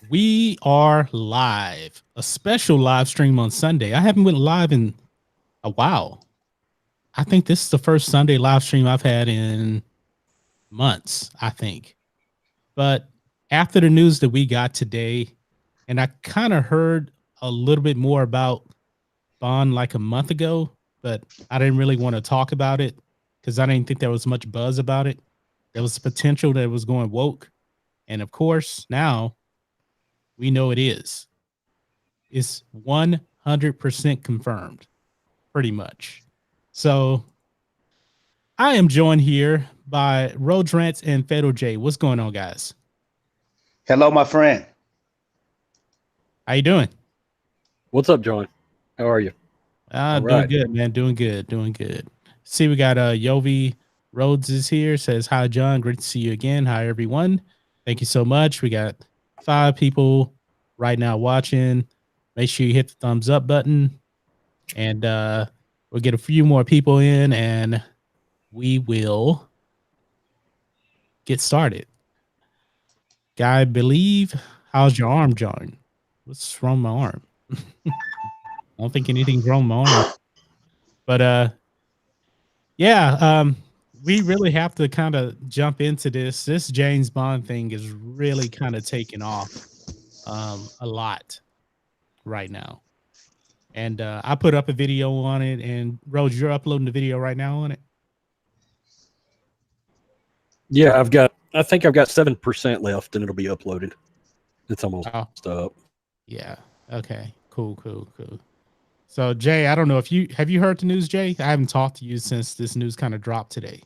We are live, a special live stream on Sunday. I haven't went live in a while. I think this is the first Sunday live stream I've had in months, I think. But after the news that we got today, and I kind of heard a little bit more about Bond like a month ago, but I didn't really want to talk about it because I didn't think there was much buzz about it. There was potential that it was going woke. And of course, now we know it is. It's 100% confirmed, pretty much. So I am joined here by Rodrant and Fatal J. What's going on, guys? Hello, my friend. How you doing? What's up, John? How are you? Doing good, man. Doing good. See, we got Yovi Rhodes is here. Says, hi, John. Great to see you again. Hi, everyone. Thank you so much. We got 5 people right now watching. Make sure you hit the thumbs up button. And we'll get a few more people in and we will get started. Guy, believe, how's your arm, John? What's wrong with my arm? I don't think anything's wrong with my arm. But we really have to kind of jump into this. This James Bond thing is really kind of taking off a lot right now. And I put up a video on it, and Rose, you're uploading the video right now on it? Yeah, I think I've got 7% left and it'll be uploaded. It's almost up. Yeah. Okay. Cool. So Jay, I don't know if have you heard the news, Jay? I haven't talked to you since this news kind of dropped today.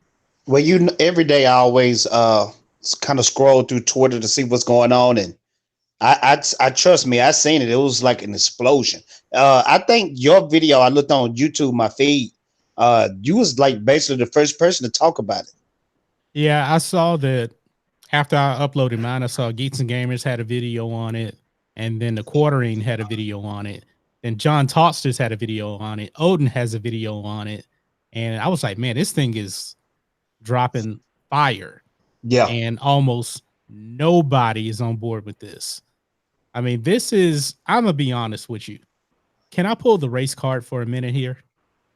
Well, every day I always kind of scroll through Twitter to see what's going on, and I trust me, I seen it. It was like an explosion. I think your video, I looked on YouTube, my feed. You was like basically the first person to talk about it. Yeah, I saw that after I uploaded mine. I saw Geeks and Gamers had a video on it, and then the Quartering had a video on it. Then John Tosters had a video on it. Odin has a video on it, and I was like, man, this thing is dropping fire. Yeah, and almost nobody is on board with this. I mean, I'm gonna be honest with you. Can I pull the race card for a minute here?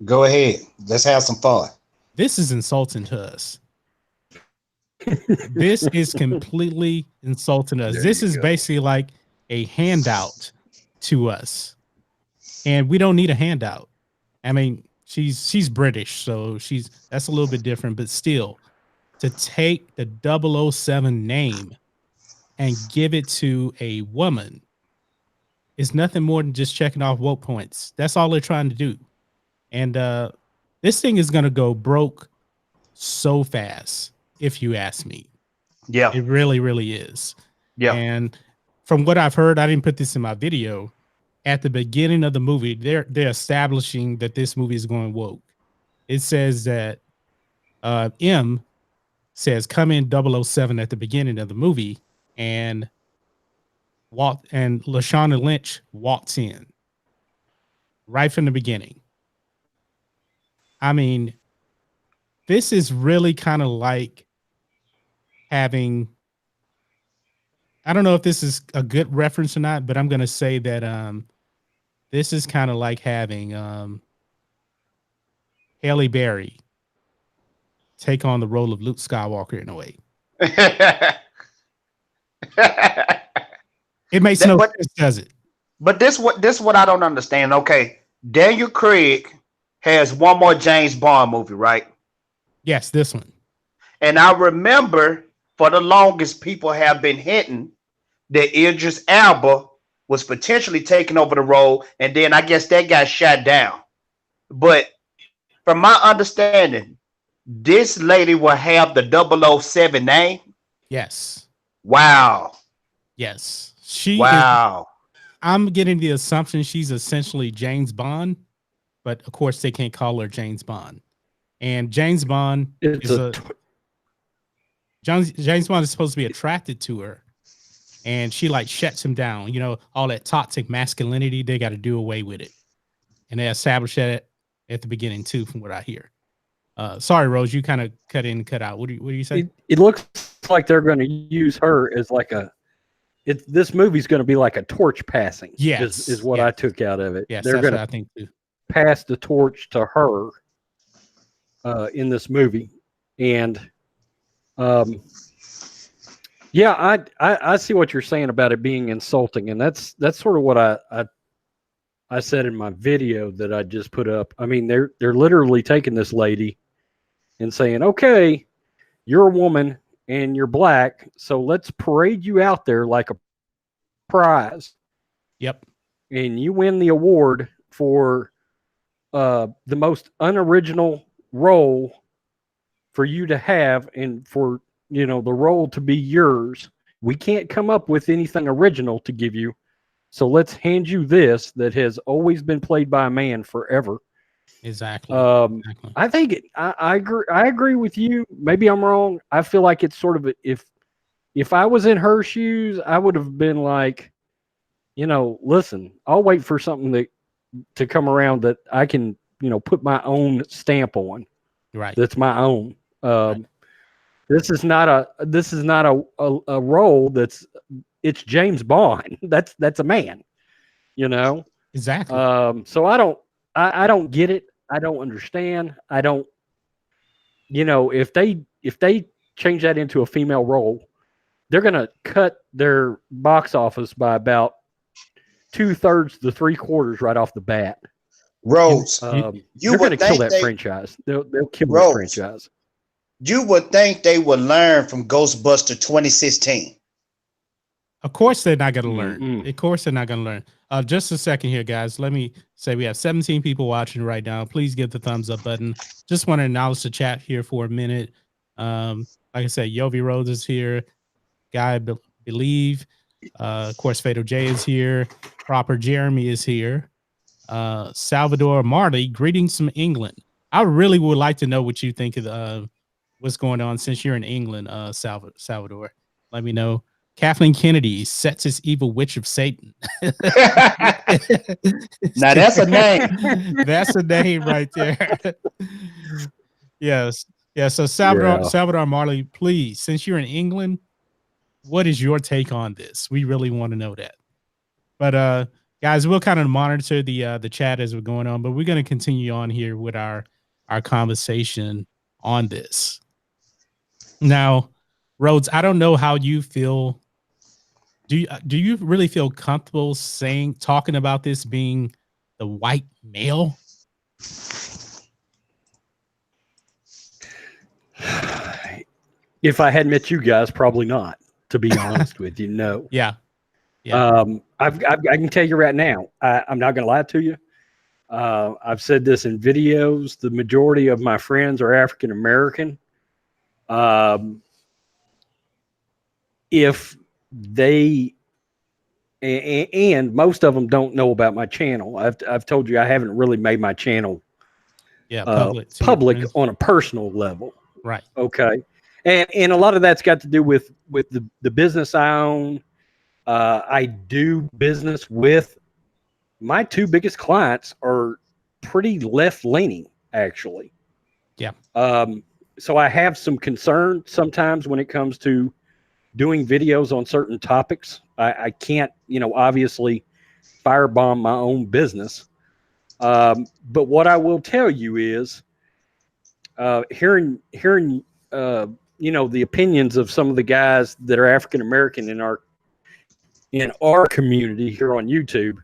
Go ahead. Let's have some fun. This is insulting to us. This is completely insulting us. This is basically like a handout to us. And we don't need a handout. I mean, she's British, so that's a little bit different, but still, to take the 007 name and give it to a woman is nothing more than just checking off woke points. That's all they're trying to do. And this thing is going to go broke so fast, if you ask me. Yeah. It really, really is. Yeah. And from what I've heard, I didn't put this in my video. At the beginning of the movie, they're establishing that this movie is going woke. It says that M says come in 007 at the beginning of the movie, and Lashana Lynch walks in right from the beginning. I mean, this is really kind of like having, I don't know if this is a good reference or not, but I'm going to say that this is kind of like having Halle Berry take on the role of Luke Skywalker in a way. It makes no sense, does it? But this what I don't understand. Okay, Daniel Craig has one more James Bond movie, right? Yes, this one. And I remember for the longest people have been hinting that Idris Elba was potentially taking over the role, and then I guess that got shot down. But from my understanding, this lady will have the 007 name. Yes. Wow. Yes. I'm getting the assumption she's essentially James Bond, but of course they can't call her James Bond. And James Bond James Bond is supposed to be attracted to her, and she like shuts him down. You know, all that toxic masculinity, they got to do away with it. And they established that at the beginning too, from what I hear. Sorry, Rose, you kind of cut in and cut out. What do you say? It looks like they're going to use her as like a this movie's going to be like a torch passing. Yes, is what I took out of it. Yes, they're that's going what I to think too. pass the torch to her in this movie, and yeah, I see what you're saying about it being insulting, and that's sort of what I said in my video that I just put up. I mean, they're literally taking this lady and saying, okay, you're a woman and you're black, so let's parade you out there like a prize. Yep. And you win the award for the most unoriginal role for you to have, and for the role to be yours. We can't come up with anything original to give you, so let's hand you this that has always been played by a man forever. Exactly. Exactly. I think I agree with you. Maybe I'm wrong. I feel like it's sort of if I was in her shoes, I would have been like, listen, I'll wait for something to come around that I can, put my own stamp on. Right. That's my own. Right. This is not a role it's James Bond. That's a man, Exactly. So I don't get it. I don't understand. I don't, if they change that into a female role, they're going to cut their box office by about 2/3 to 3/4 right off the bat. Rose, you're going to kill that franchise. They'll kill that franchise. You would think they would learn from Ghostbuster 2016. Of course they're not going to learn. Of course they're not going to learn. Just a second here, guys. Let me say we have 17 people watching right now. Please give the thumbs up button. Just want to acknowledge the chat here for a minute. Like I said, Yovi Rose is here. Guy Believe. Of course, Fatal J is here. Proper Jeremy is here. Salvador Marley, greetings from England. I really would like to know what you think of what's going on since you're in England, Salvador. Let me know. Kathleen Kennedy, sets his evil witch of Satan. Now that's a name. That's a name right there. Yes. Yeah. So Salvador Marley, please, since you're in England, what is your take on this? We really want to know that. But guys, we'll kind of monitor the chat as we're going on, but we're going to continue on here with our conversation on this. Now, Rhodes, I don't know how you feel. Do you really feel comfortable talking about this being the white male? If I hadn't met you guys, probably not, to be honest with you. No. Yeah. I can tell you right now, I'm not going to lie to you. I've said this in videos. The majority of my friends are African American. If they and most of them don't know about my channel. I've told you I haven't really made my channel public on a personal level. Right. Okay. And a lot of that's got to do with the business I own. I do business with my two biggest clients are pretty left leaning, actually. Yeah. So I have some concern sometimes when it comes to doing videos on certain topics. I can't, obviously firebomb my own business. But what I will tell you is hearing the opinions of some of the guys that are African American in our community here on YouTube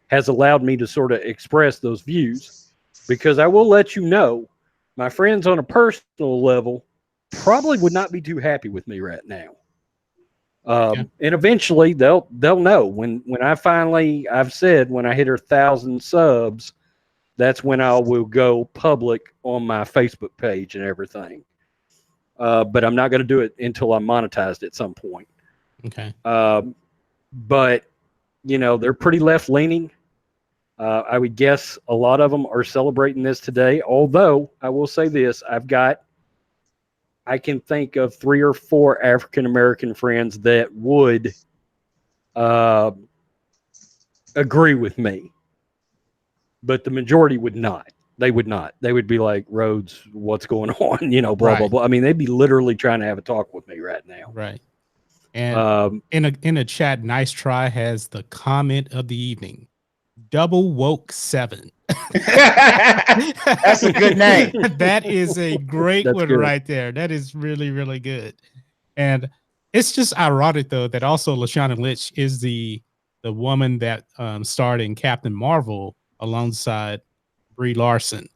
has allowed me to sort of express those views, because I will let you know, my friends on a personal level probably would not be too happy with me right now. And eventually they'll know when I've said when I hit 1,000 subs, that's when I will go public on my Facebook page and everything. But I'm not going to do it until I'm monetized at some point. Okay. But they're pretty left leaning. I would guess a lot of them are celebrating this today. Although I will say this, I can think of 3 or 4 African American friends that would agree with me, but the majority would not. They would not. They would be like, Rhodes, what's going on? Blah, blah, blah. I mean, they'd be literally trying to have a talk with me right now. Right. And in a chat, Nice Try has the comment of the evening. Double woke 7. That's a good name. That is a great That's one good. right there. That is really, really good. And it's just ironic though that also Lashana Lynch is the woman that starred in Captain Marvel alongside Brie Larson.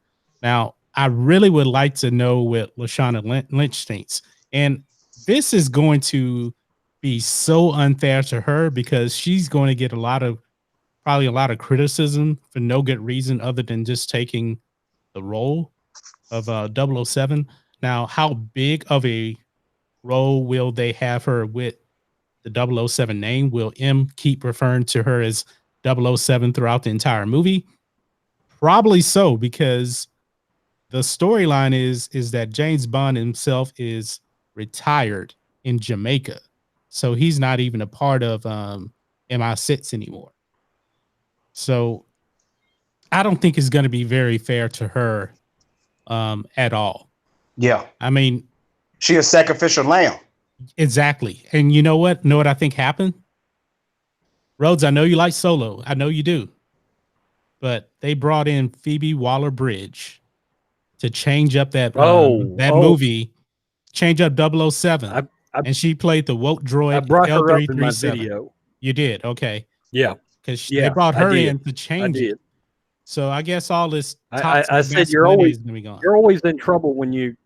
Now, I really would like to know what Lashana Lynch thinks. And this is going to be so unfair to her because she's going to get probably a lot of criticism for no good reason other than just taking the role of 007. Now, how big of a role will they have her with the 007 name? Will M keep referring to her as 007 throughout the entire movie? Probably so, because the storyline is that James Bond himself is retired in Jamaica. So he's not even a part of MI6 anymore. So I don't think it's going to be very fair to her at all. Yeah. I mean, she a sacrificial lamb. Exactly. And you know what? Know what I think happened? Rhodes, I know you like Solo. I know you do. But they brought in Phoebe Waller-Bridge to change up that movie, change up 007. And she played the woke droid I brought her up in my L337. video. You did? Okay. Yeah. Because they brought her in to change it. So I guess all this I said you're always in trouble when you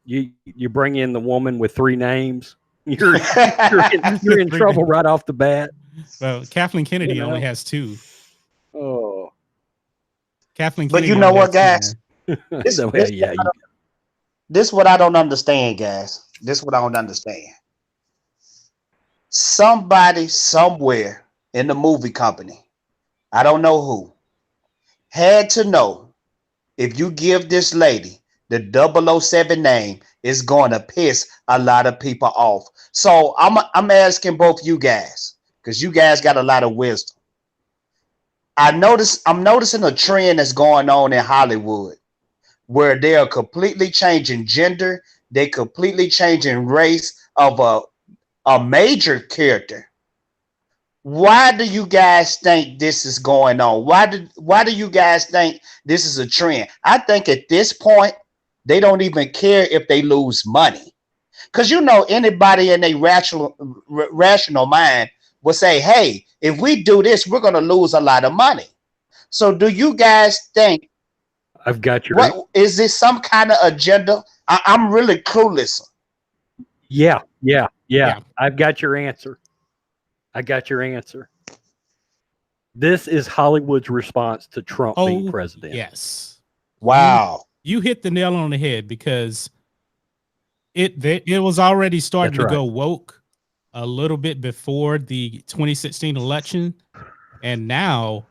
bring in the woman with 3 names. You're in trouble right off the bat. Well, Kathleen Kennedy only has 2. Oh, Kathleen but Kennedy. You know what, guys? This what I don't understand, guys. This what I don't understand. Somebody somewhere in the movie company, I don't know who, had to know if you give this lady the 007 name, it's going to piss a lot of people off. So I'm asking both you guys, because you guys got a lot of wisdom. I'm noticing a trend that's going on in Hollywood where they are completely changing gender, they completely changing race of a major character. Why do you guys think this is going on? Why do you guys think this is a trend? I think at this point, they don't even care if they lose money. Because anybody in a rational mind will say, hey, if we do this, we're going to lose a lot of money. So do you guys think I've got your what is this some kind of agenda? I'm really clueless. Yeah. I've got your answer. This is Hollywood's response to Trump being president. Yes. Wow. You hit the nail on the head, because it was already starting to go woke a little bit before the 2016 election, and now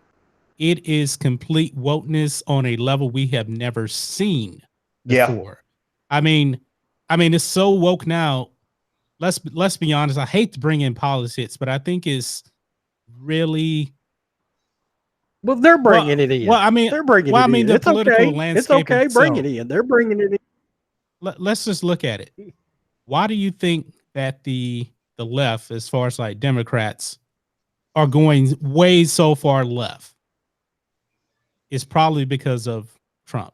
it is complete wokeness on a level we have never seen before. I mean, it's so woke now. Let's be honest. I hate to bring in politics, but I think it's really. Well, they're bringing it in. Well, I mean, they're bringing it in. The political landscape. It's okay. Bring it in. They're bringing it in. Let's just look at it. Why do you think that the left, as far as like Democrats, are going way so far left? It's probably because of Trump.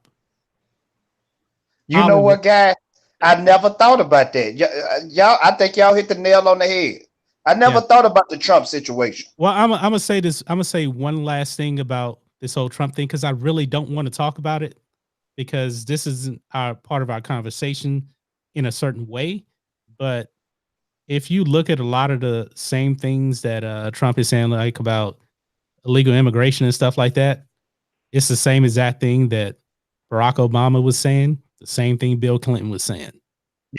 You know what, guys? I never thought about that. Y'all, I think y'all hit the nail on the head. I never thought about the Trump situation. Well, I'm gonna say this. I'm gonna say one last thing about this whole Trump thing, because I really don't want to talk about it, because this isn't part of our conversation in a certain way. But if you look at a lot of the same things that Trump is saying, like about illegal immigration and stuff like that, it's the same exact thing that Barack Obama was saying, the same thing Bill Clinton was saying.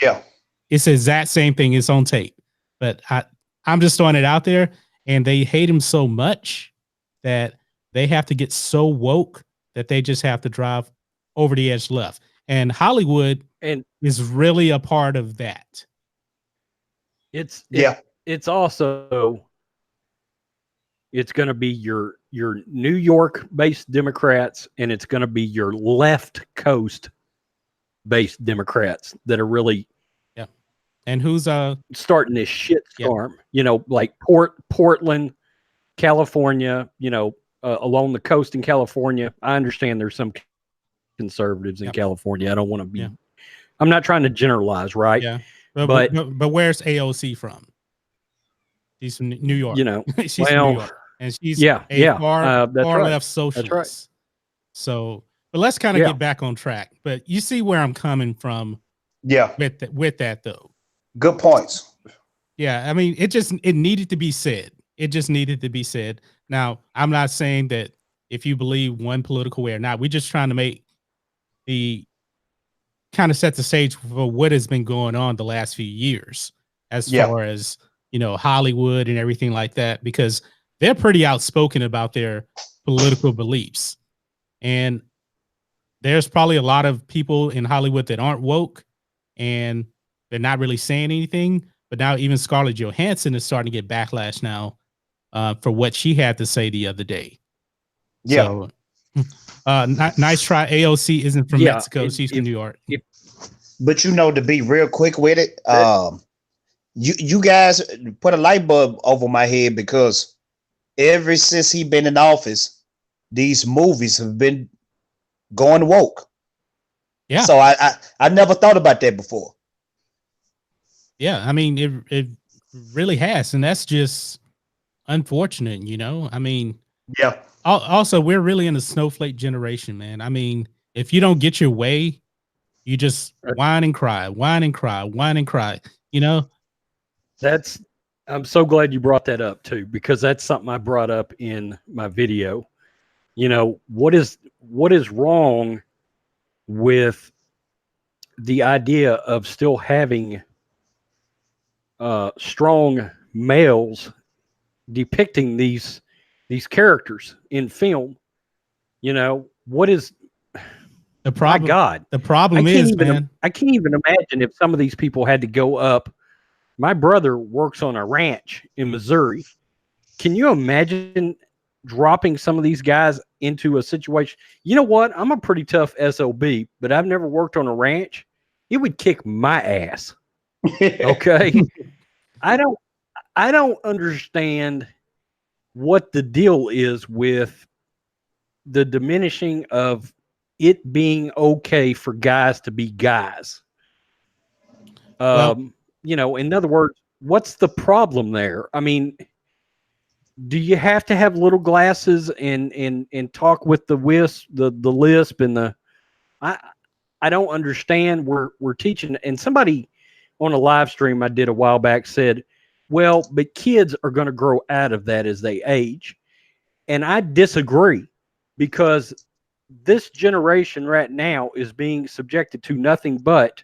Yeah. It's the exact same thing. It's on tape. But I'm just throwing it out there, and they hate him so much that they have to get so woke that they just have to drive over the edge left. And Hollywood is really a part of that. It's also, it's going to be your New York based Democrats, and it's going to be your left coast based Democrats that are really And who's starting this shit Yeah. storm. You know, like Portland, California. You know, along the coast in California. I understand there's some conservatives in Yep. California. I don't want to be. Yeah. I'm not trying to generalize, right? Yeah. But But where's AOC from? She's from New York. you know, She's from New York, and she's a far that's far right. left socialist. That's right. So, but let's kind of get back on track. But you see where I'm coming from. Yeah. With that though. Good points. Yeah, I mean, it needed to be said. It just needed to be said. Now, I'm not saying that if you believe one political way or not. We're just trying to make the kind of set the stage for what has been going on the last few years, as far as, you know, Hollywood and everything like that, because they're pretty outspoken about their political beliefs. And there's probably a lot of people in Hollywood that aren't woke and they're not really saying anything. But now even Scarlett Johansson is starting to get backlash now for what she had to say the other day. Yeah. So, nice try. AOC isn't from Mexico. She's from New York. But you know, to be real quick with it, you guys put a light bulb over my head, because ever since he been in office, these movies have been going woke. Yeah. So I never thought about that before. Yeah, I mean, it really has, and that's just unfortunate, you know. I mean, yeah. Also, we're really in a snowflake generation, man. I mean, if you don't get your way, you just whine and cry, whine and cry, whine and cry. You know, I'm so glad you brought that up too, because that's something I brought up in my video. You know, what is wrong with the idea of still having strong males depicting these characters in film? You know, what is the problem? My God, the problem is, man, I can't even imagine if some of these people had to go up. My brother works on a ranch in Missouri. Can you imagine dropping some of these guys into a situation? You know what? I'm a pretty tough SOB, but I've never worked on a ranch. It would kick my ass. Okay. I don't understand what the deal is with the diminishing of it being okay for guys to be guys. You know, in other words, what's the problem there? I mean, do you have to have little glasses and talk with the lisp and the I don't understand. We're teaching, and somebody on a live stream I did a while back said, well, but kids are going to grow out of that as they age. And I disagree, because this generation right now is being subjected to nothing but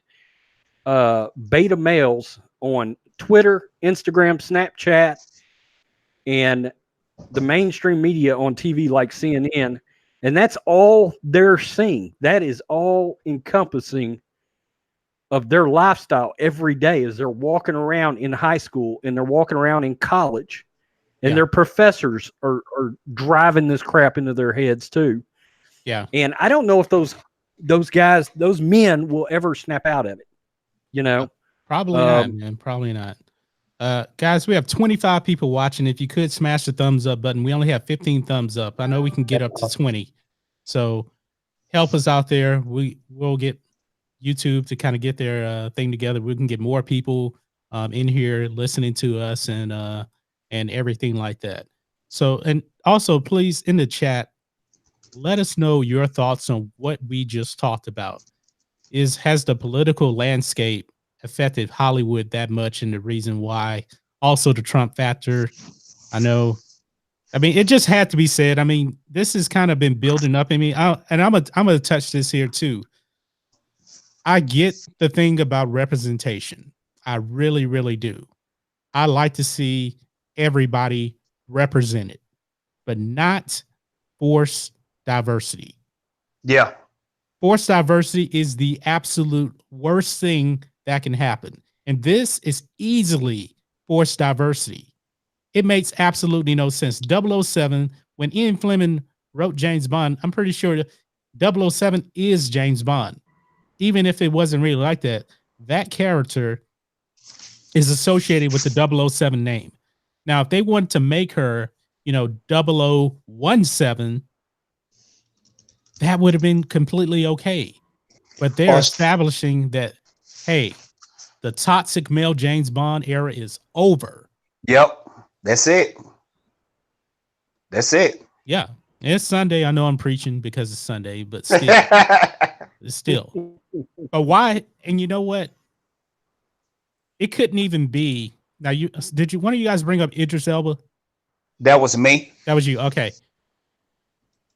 beta males on Twitter, Instagram, Snapchat, and the mainstream media on TV like CNN. And that's all they're seeing. That is all encompassing of their lifestyle every day, as they're walking around in high school and they're walking around in college, and their professors are driving this crap into their heads too. Yeah. And I don't know if those guys, those men, will ever snap out of it. You know, probably not, man. Probably not. Guys, we have 25 people watching. If you could smash the thumbs up button. We only have 15 thumbs up. I know we can get up to 20. So help us out there. We'll get YouTube to kind of get their thing together. We can get more people in here listening to us and everything like that. So, and also please in the chat, let us know your thoughts on what we just talked about. Has the political landscape affected Hollywood that much, and the reason why? Also the Trump factor. I mean, it just had to be said. I mean, this has kind of been building up in me. I'm gonna touch this here too. I get the thing about representation. I really, really do. I like to see everybody represented, but not forced diversity. Yeah. Forced diversity is the absolute worst thing that can happen. And this is easily forced diversity. It makes absolutely no sense. 007, when Ian Fleming wrote James Bond, I'm pretty sure 007 is James Bond. Even if it wasn't really like that, that character is associated with the 007 name. Now, if they want to make her, 0017, that would have been completely okay. But they're Or- establishing that, hey, the toxic male James Bond era is over. Yep. That's it. That's it. Yeah. It's Sunday. I know I'm preaching because it's Sunday, but still, still. But why? And you know what? It couldn't even be. Now, one of you guys bring up Idris Elba? That was me. That was you. Okay.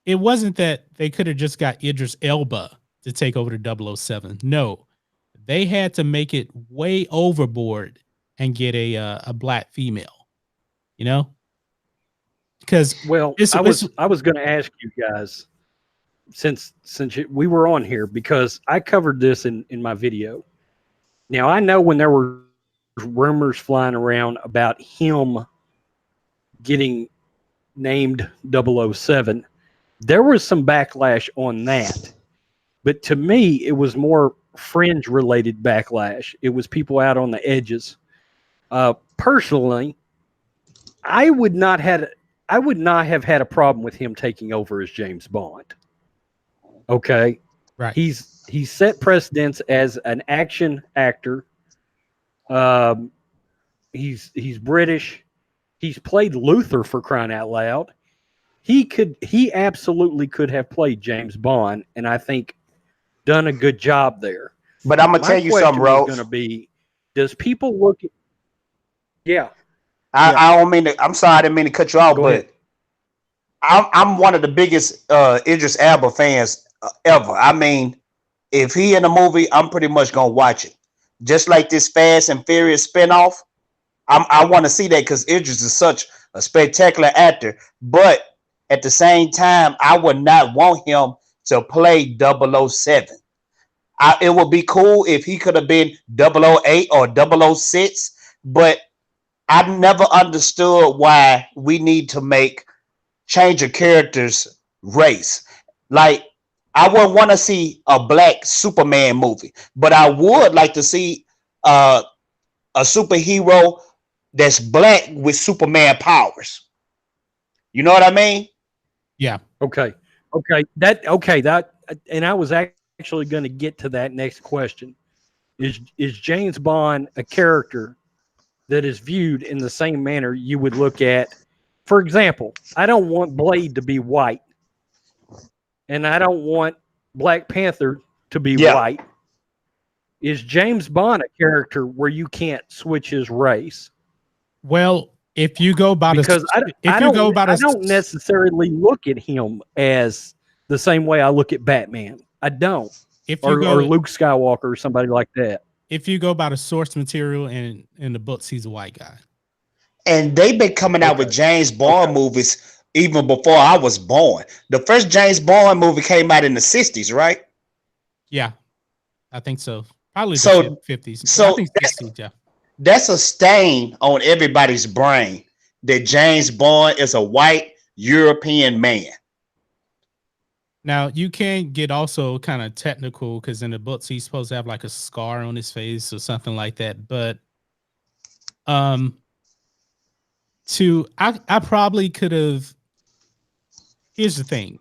It wasn't that they could have just got Idris Elba to take over the 007. No, they had to make it way overboard and get a black female, because I was going to ask you guys, since we were on here, because I covered this in my video. Now, I know when there were rumors flying around about him getting named 007, there was some backlash on that. But to me, it was more fringe related backlash. It was people out on the edges. Personally, I would not have had a problem with him taking over as James Bond. Okay. right. He's set precedents as an action actor. He's British. He's played Luther, for crying out loud. He absolutely could have played James Bond, and I think done a good job there. But I'm gonna tell you something, Rose. Going to be, does people look at? Yeah. I don't mean to. I'm sorry, I didn't mean to cut you off, Go but ahead. I'm one of the biggest Idris Elba fans ever. I mean, if he in a movie, I'm pretty much gonna watch it. Just like this Fast and Furious spinoff, I want to see that because Idris is such a spectacular actor. But at the same time, I would not want him to play 007. It would be cool if he could have been 008 or 006, but I never understood why we need to change a character's race. Like, I wouldn't want to see a black Superman movie, but I would like to see a superhero that's black with Superman powers. You know what I mean? Yeah. Okay. And I was actually going to get to that next question. Is James Bond a character that is viewed in the same manner you would look at? For example, I don't want Blade to be white, and I don't want Black Panther to be white. Is James Bond a character where you can't switch his race? Well, if you go by I don't necessarily look at him as the same way I look at Batman. I don't. Or Luke Skywalker or somebody like that. If you go by the source material and in the books, he's a white guy. And they've been coming out with James Bond movies even before I was born. The first James Bond movie came out in the 60s, right? Yeah, I think so. Probably the 50s. So I think 60s, yeah. That's a stain on everybody's brain that James Bond is a white European man. Now, you can get also kind of technical because in the books, he's supposed to have like a scar on his face or something like that. But I probably could have. Here's the thing.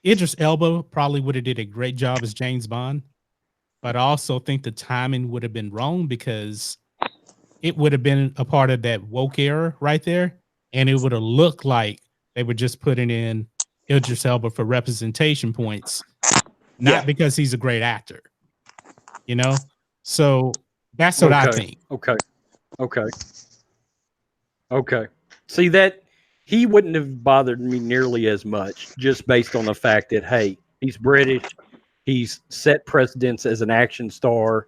Idris Elba probably would have did a great job as James Bond. But I also think the timing would have been wrong because it would have been a part of that woke era right there. And it would have looked like they were just putting in Idris Elba for representation points, not because he's a great actor, So that's what I think. Okay. See, that he wouldn't have bothered me nearly as much just based on the fact that, hey, he's British. He's set precedents as an action star.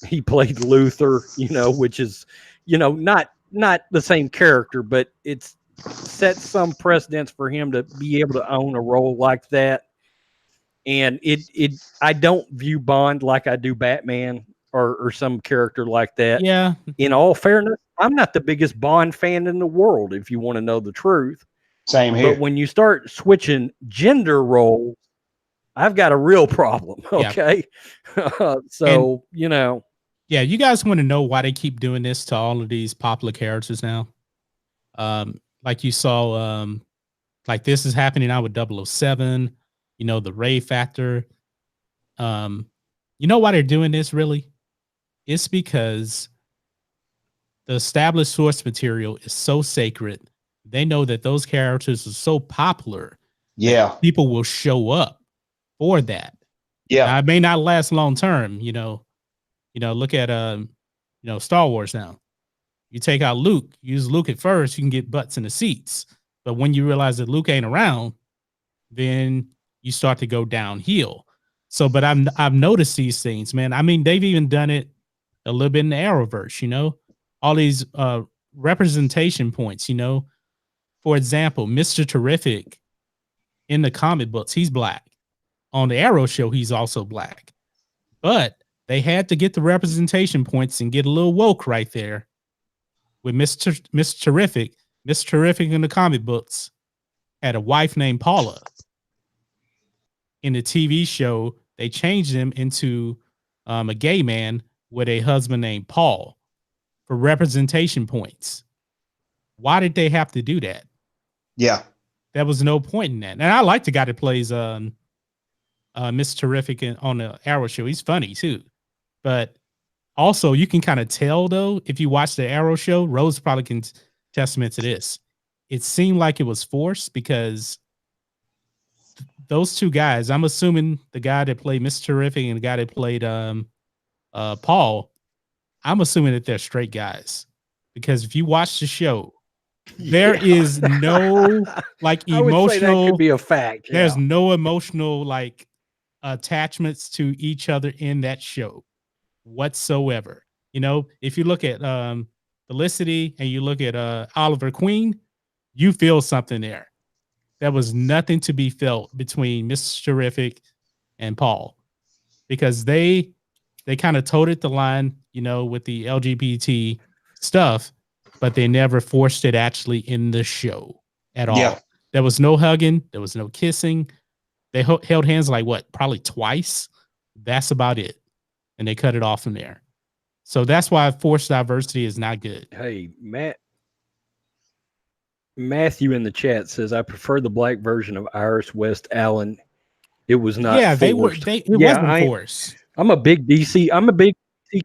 He played Luther, which is, not the same character, but it's set some precedents for him to be able to own a role like that. And I don't view Bond like I do Batman or some character like that. Yeah. In all fairness, I'm not the biggest Bond fan in the world, if you want to know the truth. Same here. But when you start switching gender roles, I've got a real problem. Okay. Yeah. Yeah, you guys want to know why they keep doing this to all of these popular characters now? Like you saw, like this is happening now with 007, you know, the Ray Factor. You know why they're doing this really? It's because the established source material is so sacred. They know that those characters are so popular that Yeah. people will show up for that. Yeah. Now, it may not last long term, look at Star Wars now. You take out Luke, use Luke at first, you can get butts in the seats. But when you realize that Luke ain't around, then you start to go downhill. So, but I've noticed these things, man. I mean, they've even done it a little bit in the Arrowverse, all these representation points, For example, Mr. Terrific in the comic books, he's black. On the Arrow show, he's also black. But they had to get the representation points and get a little woke right there with Mr. Terrific. Mr. Terrific in the comic books had a wife named Paula. In the TV show, they changed him into a gay man with a husband named Paul for representation points. Why did they have to do that? Yeah. There was no point in that. And I like the guy that plays Mr. Terrific on the Arrow show. He's funny too. But also you can kind of tell though, if you watch the Arrow show, Rose probably can testament to this. It seemed like it was forced because those two guys, I'm assuming the guy that played Mr. Terrific and the guy that played Paul, I'm assuming that they're straight guys. Because if you watch the show, there is no like emotional. I would say that could be a fact. There's no emotional like attachments to each other in that show whatsoever. If you look at Felicity and you look at Oliver Queen, you feel something there. There was nothing to be felt between Mr. Terrific and Paul because they kind of toted the line, with the LGBT stuff, but they never forced it actually in the show at all. Yeah. There was no hugging. There was no kissing. They held hands like probably twice. That's about it. And they cut it off from there. So that's why forced diversity is not good. Hey, Matthew in the chat says, I prefer the black version of Iris West Allen. It was not forced. It wasn't forced. I'm a big DC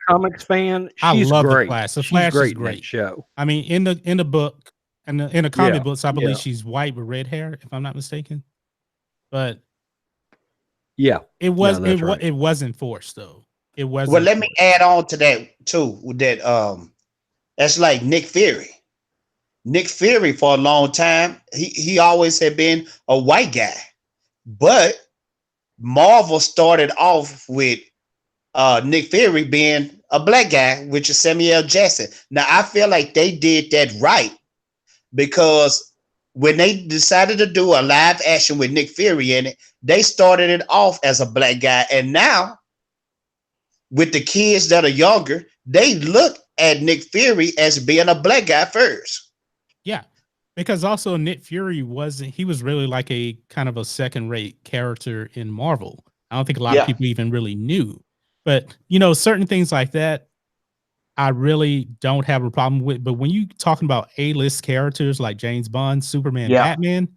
Comics fan. I love great. the Flash. The Flash is great. In that show. I mean, in the book and in the comic books, I believe she's white with red hair, if I'm not mistaken. But it wasn't forced though. It wasn't. Well, let me add on to that too. That that's like Nick Fury. Nick Fury for a long time, he always had been a white guy, but Marvel started off with Nick Fury being a black guy, which is Samuel Jackson. Now I feel like they did that right because when they decided to do a live action with Nick Fury in it, they started it off as a black guy, and now with the kids that are younger, they look at Nick Fury as being a black guy first. Yeah, because also Nick Fury was really like a kind of a second-rate character in Marvel. I don't think a lot of people even really knew. But, certain things like that, I really don't have a problem with. But when you talking about A-list characters like James Bond, Superman, Batman,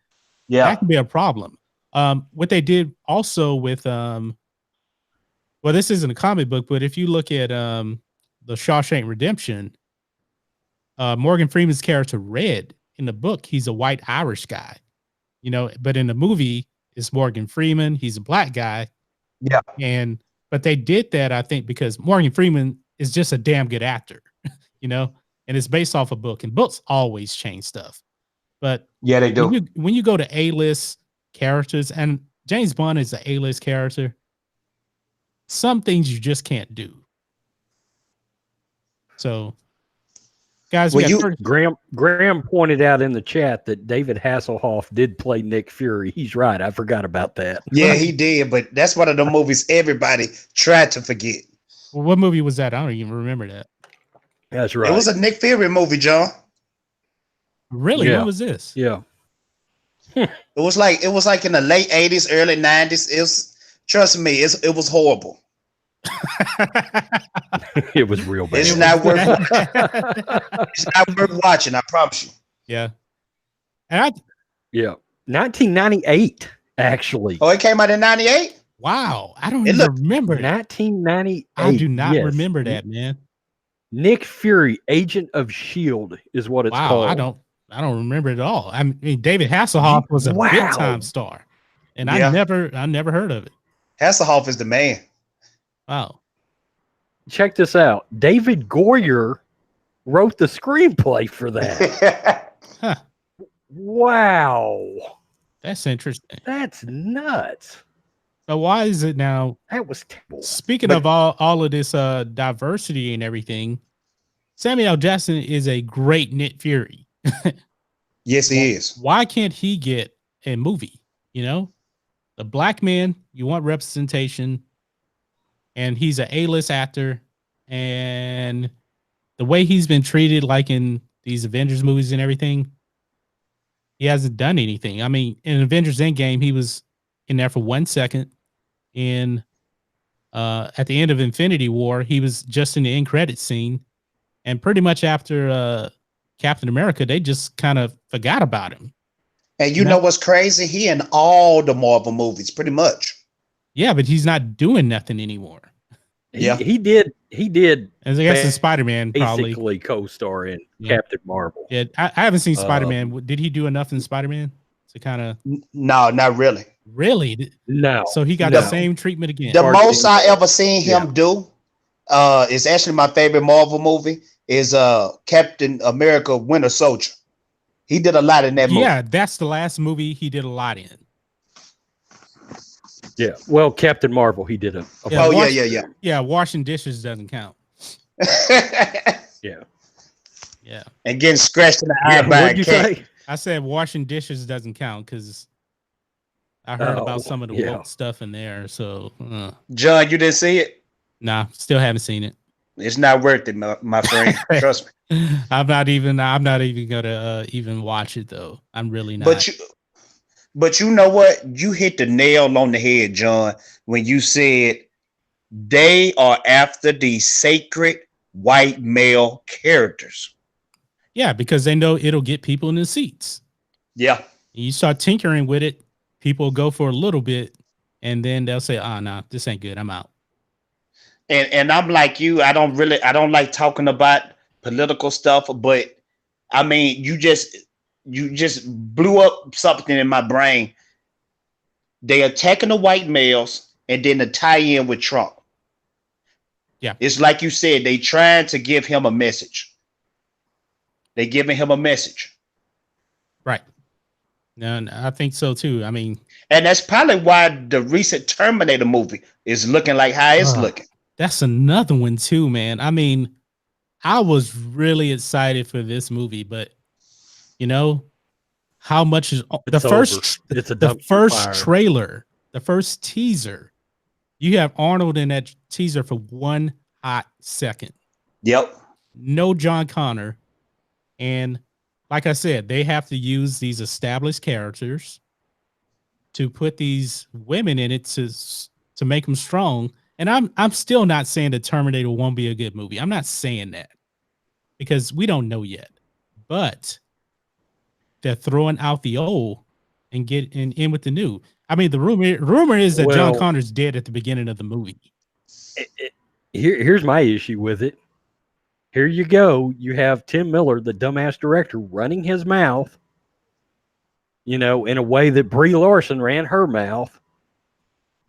that can be a problem. What they did also with, well, this isn't a comic book, but if you look at the Shawshank Redemption, Morgan Freeman's character Red in the book, he's a white Irish guy, but in the movie it's Morgan Freeman. He's a black guy. Yeah. But they did that, I think, because Morgan Freeman is just a damn good actor, and it's based off a book, and books always change stuff. But yeah, they do. When you go to A-list characters, and James Bond is an A-list character, some things you just can't do. So, guys, Graham pointed out in the chat that David Hasselhoff did play Nick Fury. He's right. I forgot about that. Yeah, he did. But that's one of the movies everybody tried to forget. Well, what movie was that? I don't even remember that. That's right. It was a Nick Fury movie, John. Really? Yeah. What was this? Yeah. It was like in the late 80s, early 90s. Trust me, it was horrible. It was real bad. It's not worth. It's not worth watching. I promise you. Yeah. And Yeah. 1998, actually. Oh, it came out in '98. wow, I don't It even looked- remember it. 1998. I do not yes. remember that, man. Nick Fury, Agent of S.H.I.E.L.D. is what it's Wow, called. I don't remember it at all. I mean, David Hasselhoff was a Wow. big time star, and Yeah. I never heard of it. Hasselhoff is the man. Wow. Check this out. David Goyer wrote the screenplay for that. Huh. Wow. That's interesting. That's nuts. So why is it now? That was terrible. Speaking of all of this diversity and everything, Samuel L. Jackson is a great Nick Fury. Yes, he is. Why can't he get a movie? You know, the black man, you want representation, and he's an A-list actor, and the way he's been treated, like in these Avengers movies and everything, he hasn't done anything. I mean, in Avengers Endgame, he was in there for 1 second. At the end of Infinity War, he was just in the end credits scene, and pretty much after Captain America, they just kind of forgot about him. And you know what's crazy? He in all the Marvel movies, pretty much. Yeah, but he's not doing nothing anymore. Yeah. He did. As I guess in Spider-Man, probably. Basically co-star in Captain Marvel. Yeah, I haven't seen Spider-Man. Did he do enough in Spider-Man to kind of? No, not really. Really? No. So he got the same treatment again. The most I ever seen him do is actually my favorite Marvel movie is Captain America Winter Soldier. He did a lot in that movie. Yeah, that's the last movie he did a lot in. Yeah. Well, Captain Marvel, he did a Yeah, washing dishes doesn't count. Yeah. Yeah. And getting scratched in the eye by What'd you say? I said washing dishes doesn't count because I heard about some of the woke stuff in there. So, John, you didn't see it? Nah, still haven't seen it. It's not worth it, my friend. Trust me. I'm not even gonna even watch it though. I'm really not. But you know what? You hit the nail on the head, John, when you said they are after these sacred white male characters. Yeah, because they know it'll get people in the seats. Yeah. You start tinkering with it, people go for a little bit, and then they'll say, "Oh no, this ain't good. I'm out." And I'm like you. I don't like talking about political stuff, but I mean, you just blew up something in my brain. They attacking the white males and then the tie in with Trump. Yeah. It's like you said, they trying to give him a message. They giving him a message. Right. No, I think so too. I mean, and that's probably why the recent Terminator movie is looking like how it's looking. That's another one too, man. I mean, I was really excited for this movie, but you know how much is the first trailer, the first teaser? You have Arnold in that teaser for 1 hot second. Yep. No John Connor. And like I said, they have to use these established characters to put these women in it to make them strong. And I'm still not saying that Terminator won't be a good movie. I'm not saying that because we don't know yet. But they're throwing out the old and getting in with the new. I mean, the rumor is that John Connor's dead at the beginning of the movie. Here's my issue with it. Here you go. You have Tim Miller, the dumbass director, running his mouth, you know, in a way that Brie Larson ran her mouth.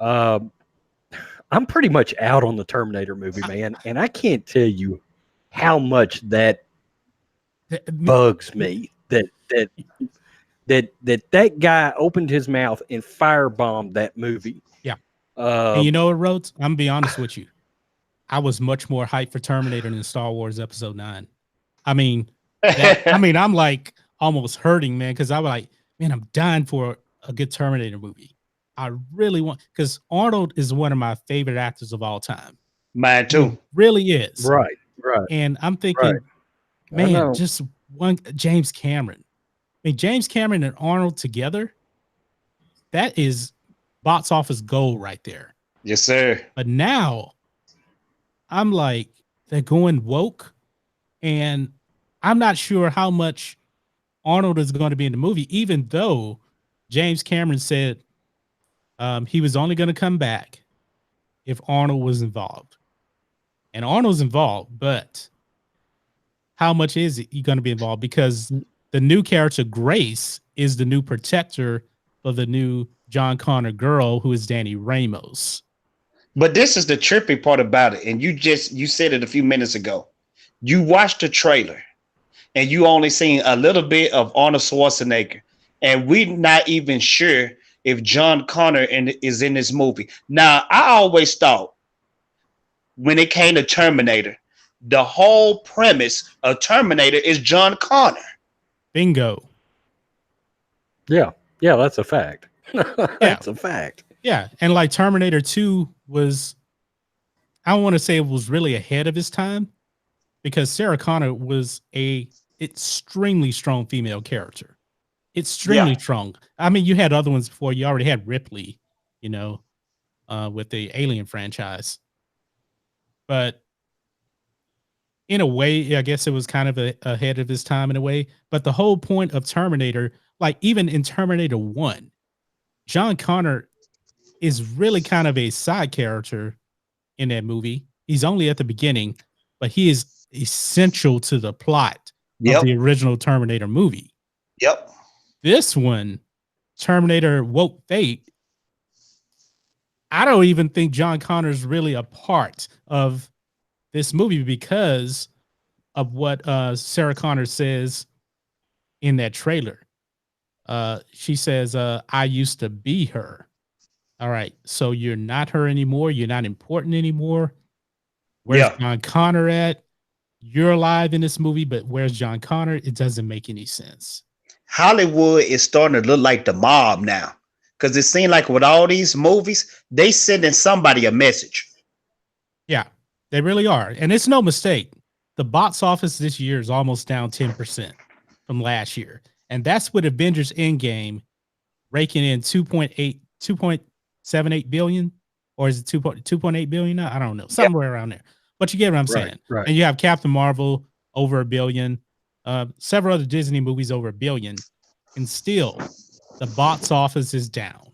I'm pretty much out on the Terminator movie, man, and I can't tell you how much that bugs me. That guy opened his mouth and firebombed that movie. Yeah. And you know what, Rhodes? I'm gonna be honest with you. I was much more hyped for Terminator than Star Wars Episode 9. I mean, I'm like almost hurting, man, because I'm like, man, I'm dying for a good Terminator movie. I really want, because Arnold is one of my favorite actors of all time. Mine too. He really is. Right. And I'm thinking, man, just one James Cameron. I mean, James Cameron and Arnold together, that is box office gold right there. Yes, sir. But now I'm like, they're going woke, and I'm not sure how much Arnold is going to be in the movie, even though James Cameron said he was only going to come back if Arnold was involved. And Arnold's involved, but how much is he going to be involved? Because the new character, Grace, is the new protector of the new John Connor girl, who is Danny Ramos. But this is the trippy part about it. And you said it a few minutes ago. You watched the trailer and you only seen a little bit of Arnold Schwarzenegger. And we're not even sure if John Connor is in this movie. Now, I always thought when it came to Terminator, the whole premise of Terminator is John Connor. Bingo. Yeah, that's a fact. That's a fact. Yeah, and like Terminator 2 was, I don't want to say it was really ahead of his time, because Sarah Connor was a extremely strong female character. Extremely strong. I mean, you had other ones before. You already had Ripley, with the Alien franchise. But in a way, I guess it was kind of ahead of his time in a way. But the whole point of Terminator, like even in Terminator 1, John Connor is really kind of a side character in that movie. He's only at the beginning, but he is essential to the plot of the original Terminator movie. Yep. This one, Terminator Woke Fate, I don't even think John Connor's really a part of this movie because of what Sarah Connor says in that trailer. She says, I used to be her. All right, so you're not her anymore. You're not important anymore. Where's John Connor at? You're alive in this movie, but where's John Connor? It doesn't make any sense. Hollywood is starting to look like the mob now, because it seems like with all these movies, they sending somebody a message. Yeah, they really are. And it's no mistake. The box office this year is almost down 10% from last year. And that's with Avengers Endgame raking in 2.78 billion, or is it 2.8 billion now? I don't know, somewhere around there. But you get what I'm saying. Right. And you have Captain Marvel over $1 billion, several other Disney movies over $1 billion, and still the box office is down.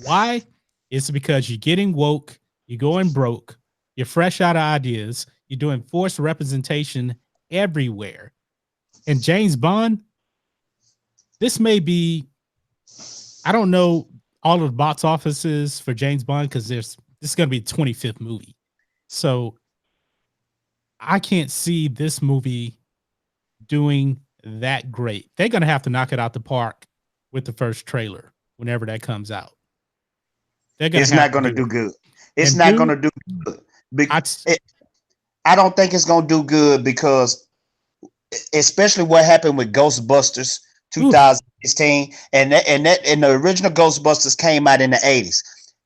Why? It's because you're getting woke, you're going broke, you're fresh out of ideas, you're doing forced representation everywhere. And James Bond, this may be, I don't know all of the box offices for James Bond, because this is going to be the 25th movie. So I can't see this movie doing that great. They're going to have to knock it out the park with the first trailer whenever that comes out. It's not going to do good. It's not going to do good. I don't think it's going to do good because, especially what happened with Ghostbusters 2016, and the original Ghostbusters came out in the 80s.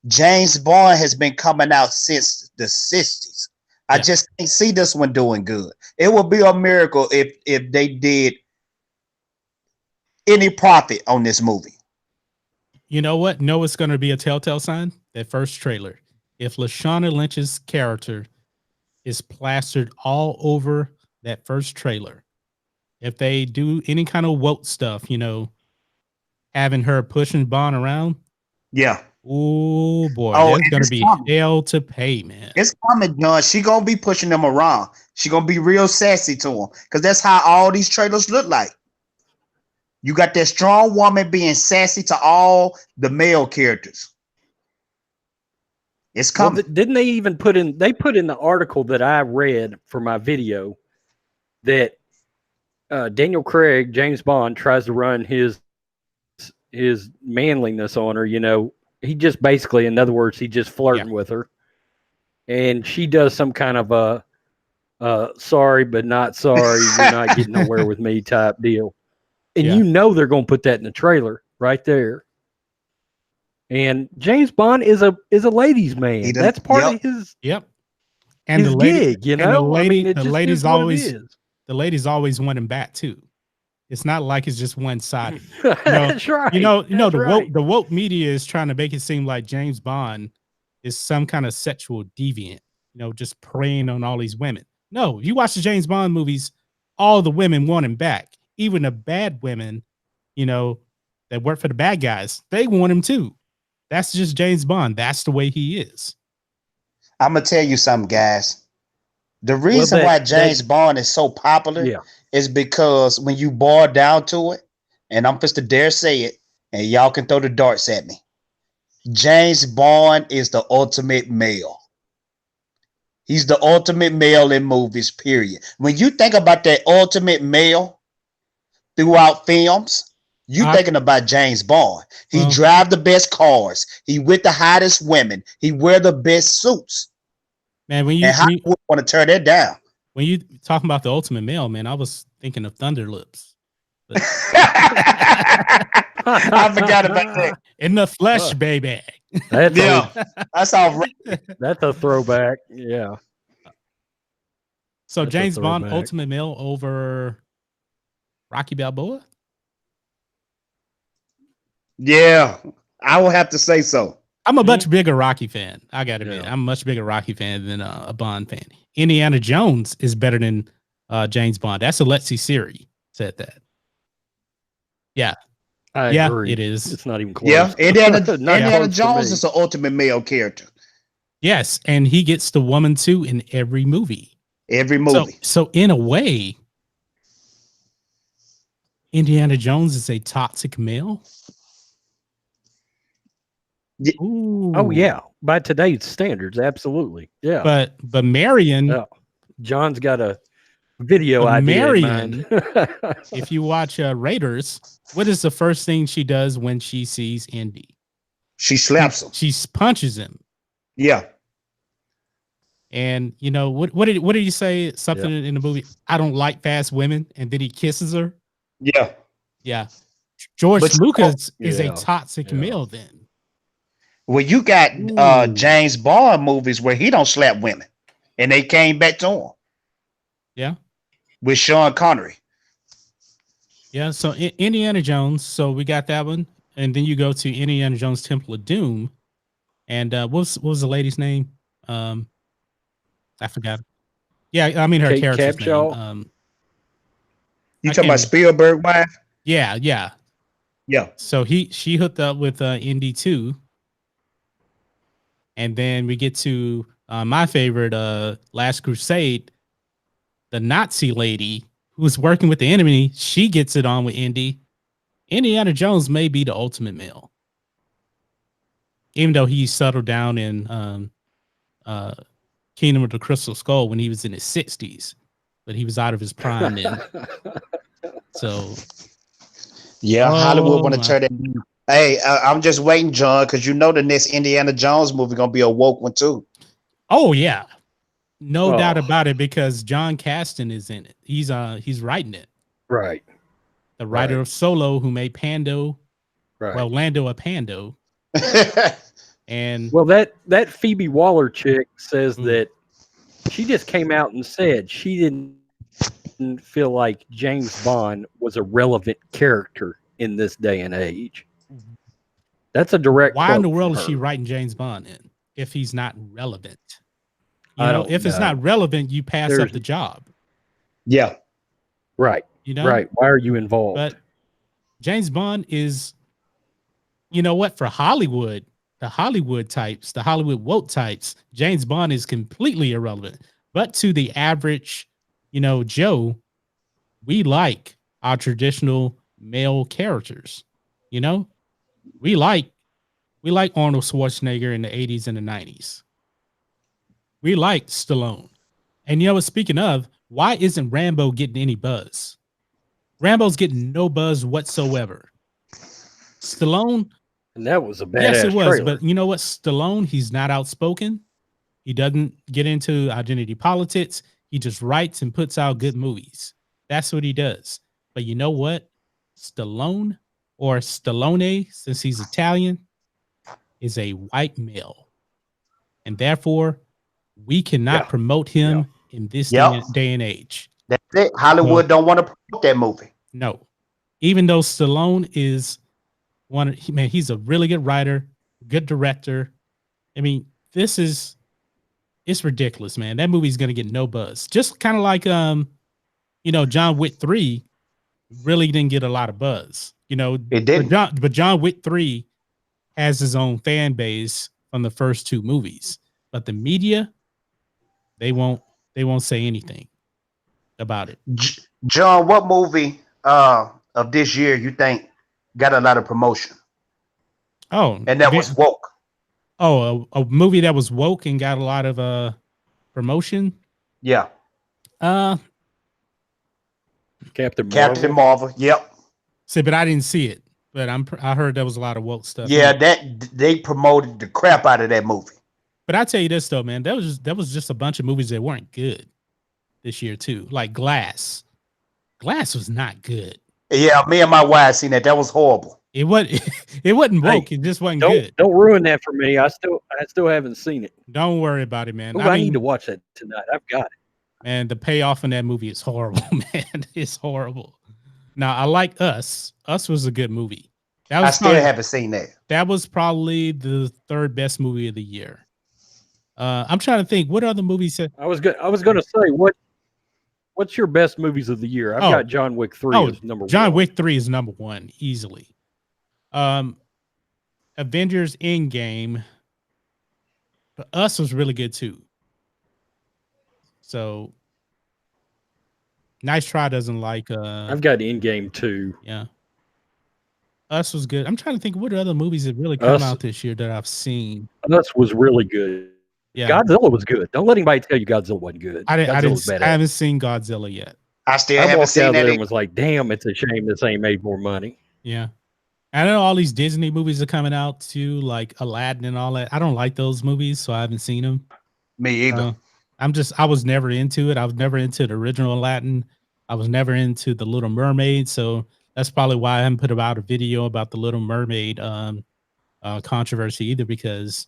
James Bond has been coming out since the 60s. I just can't see this one doing good. It would be a miracle if they did any profit on this movie. You know what? No, it's going to be a telltale sign. That first trailer. If Lashana Lynch's character is plastered all over that first trailer, if they do any kind of woke stuff, having her pushing Bond around. Yeah. Oh boy, it's gonna be hell to pay, man. It's coming, John. She gonna be pushing them around. She gonna be real sassy to them, because that's how all these trailers look like. You got that strong woman being sassy to all the male characters. It's coming. Well, didn't they even put in the article that I read for my video that Daniel Craig, James Bond, tries to run his manliness on her, he just basically, in other words, he just flirting with her, and she does some kind of a sorry but not sorry, you're not getting nowhere with me type deal, and they're going to put that in the trailer right there. And James Bond is a ladies' man. That's part of his and his the lady, gig, the ladies always want him back too. It's not like it's just one sided. That's right. The woke media is trying to make it seem like James Bond is some kind of sexual deviant. just preying on all these women. No, if you watch the James Bond movies, all the women want him back. Even the bad women, that work for the bad guys, they want him too. That's just James Bond. That's the way he is. I'm gonna tell you something, guys. The reason why James Bond is so popular is because when you boil down to it, and I'm supposed to dare say it, and y'all can throw the darts at me. James Bond is the ultimate male. He's the ultimate male in movies, period. When you think about that ultimate male throughout films, you thinking about James Bond. He drive the best cars. He with the hottest women. He wear the best suits. Man, when you want to turn that down. When you talking about the ultimate male, man, I was thinking of Thunder Lips. I forgot about that. In the flesh, baby. That's all right. That's a throwback. Yeah. So that's James Bond, ultimate male over Rocky Balboa? Yeah, I will have to say so. I'm a much bigger Rocky fan. I got to admit, I'm a much bigger Rocky fan than a Bond fan. Indiana Jones is better than James Bond. That's Alexi Siri said that. Yeah. I agree. It is. It's not even close. Yeah, Indiana Jones is an ultimate male character. Yes, and he gets the woman too in every movie. Every movie. So in a way, Indiana Jones is a toxic male. Oh yeah, by today's standards, absolutely. Yeah. But Marion, John's got a video idea. Marion, if you watch Raiders, what is the first thing she does when she sees Indy? She slaps him. She punches him. Yeah. And what did you say? Something in the movie? I don't like fast women, and then he kisses her. Yeah. Yeah. George Lucas is a toxic male then. Well, you got James Bond movies where he don't slap women, and they came back to him. Yeah. With Sean Connery. Yeah. So Indiana Jones. So we got that one, and then you go to Indiana Jones Temple of Doom, and what was the lady's name? I forgot. Yeah, I mean her character's name. You talking about Spielberg wife? Yeah. Yeah. So she hooked up with Indy too. And then we get to my favorite, Last Crusade, the Nazi lady who's working with the enemy. She gets it on with Indy. Indiana Jones may be the ultimate male, even though he settled down in Kingdom of the Crystal Skull when he was in his 60s, but he was out of his prime then. So, Hollywood want to turn it. Hey, I'm just waiting, John, because the next Indiana Jones movie gonna be a woke one too. Oh yeah, no doubt about it, because John Caston is in it. He's writing it. Right. The writer of Solo, who made Pando. Right. Well, Lando a Pando. And that Phoebe Waller chick says that she just came out and said she didn't feel like James Bond was a relevant character in this day and age. That's a direct. Why in the world is she writing James Bond in if he's not relevant? If it's not relevant, you pass up the job. Yeah. Right. Right. Why are you involved? But James Bond is, for Hollywood, the Hollywood types, the Hollywood woke types, James Bond is completely irrelevant. But to the average, Joe, we like our traditional male characters. We like Arnold Schwarzenegger in the 80s and the 90s. We like Stallone. And speaking of, why isn't Rambo getting any buzz? Rambo's getting no buzz whatsoever. Stallone, and that was a badass yes, it was. trailer. But you know what? Stallone, he's not outspoken. He doesn't get into identity politics. He just writes and puts out good movies. That's what he does. But you know what? Stallone, or Stallone, since he's Italian, is a white male. And therefore, we cannot promote him in this day and age. That's it. Hollywood don't want to promote that movie. No. Even though Stallone is he's a really good writer, good director. I mean, this is it's ridiculous, man. That movie's gonna get no buzz. Just kind of like John Wick 3 really didn't get a lot of buzz. It didn't. But John Wick 3 has his own fan base from the first two movies. But the media, they won't say anything about it. John, what movie of this year you think got a lot of promotion? Oh, And that was woke. Oh, a movie that was woke and got a lot of promotion. Yeah. Captain Marvel. Yep. See, but I didn't see it. But I heard there was a lot of woke stuff. Yeah, that they promoted the crap out of that movie. But I tell you this though, man, that was just a bunch of movies that weren't good this year too. Like Glass. Glass was not good. Yeah, me and my wife seen that. That was horrible. It wasn't woke. It just wasn't good. Don't ruin that for me. I still haven't seen it. Don't worry about it, man. Ooh, I need to watch that tonight. I've got it. Man, the payoff in that movie is horrible, man. It's horrible. Now, I like Us. Us was a good movie. I still haven't seen that. That was probably the third best movie of the year. I'm trying to think what other movies. I was going to say what's your best movies of the year? I've got John Wick 3 as number 1. John Wick 3 is number 1 easily. Avengers Endgame. But Us was really good too. So Nice Try doesn't like I've got Endgame 2. Yeah. Us was good. I'm trying to think what other movies that really come out this year that I've seen. Us was really good. Yeah. Godzilla was good. Don't let anybody tell you Godzilla wasn't good. I haven't seen Godzilla yet. I haven't seen that. And was like, damn, it's a shame this ain't made more money. Yeah. I know all these Disney movies are coming out too, like Aladdin and all that. I don't like those movies, so I haven't seen them. Me either. I was never into it. I was never into the original Aladdin. I was never into the Little Mermaid, so that's probably why I haven't put out a video about the Little Mermaid controversy either, because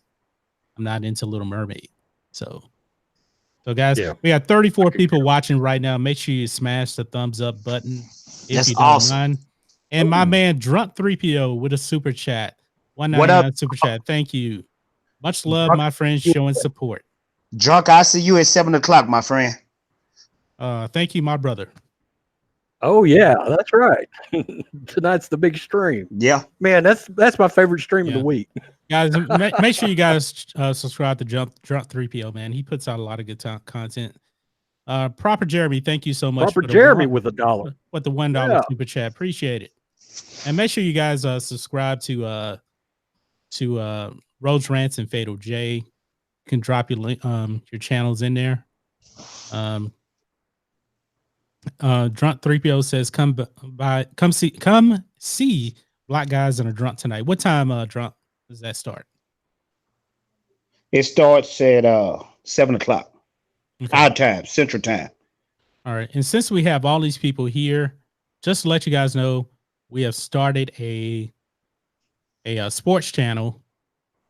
I'm not into Little Mermaid. So guys, we got 34 people watching right now. Make sure you smash the thumbs up button if you don't mind. And my man Drunk 3PO with a super chat. $1.99 super chat. Thank you. Much love, my friend, showing support. Drunk, I see you at 7:00, my friend. Thank you, my brother. Oh yeah, that's right. Tonight's the big stream. Yeah, man, that's my favorite stream of the week. Guys, make sure you guys subscribe to Drunk 3PO, man. He puts out a lot of good content. Proper Jeremy, thank you so much. Proper Jeremy with $1. With the $1 super chat, appreciate it. And make sure you guys subscribe to Rhodes Rants and Fatal J. You can drop your link, your channels in there. Drunk 3PO says, come see Black Guys and a Drunk tonight. What time, Drunk, does that start? It starts at 7:00. Okay. Our time, Central Time. All right. And since we have all these people here, just to let you guys know, we have started a sports channel.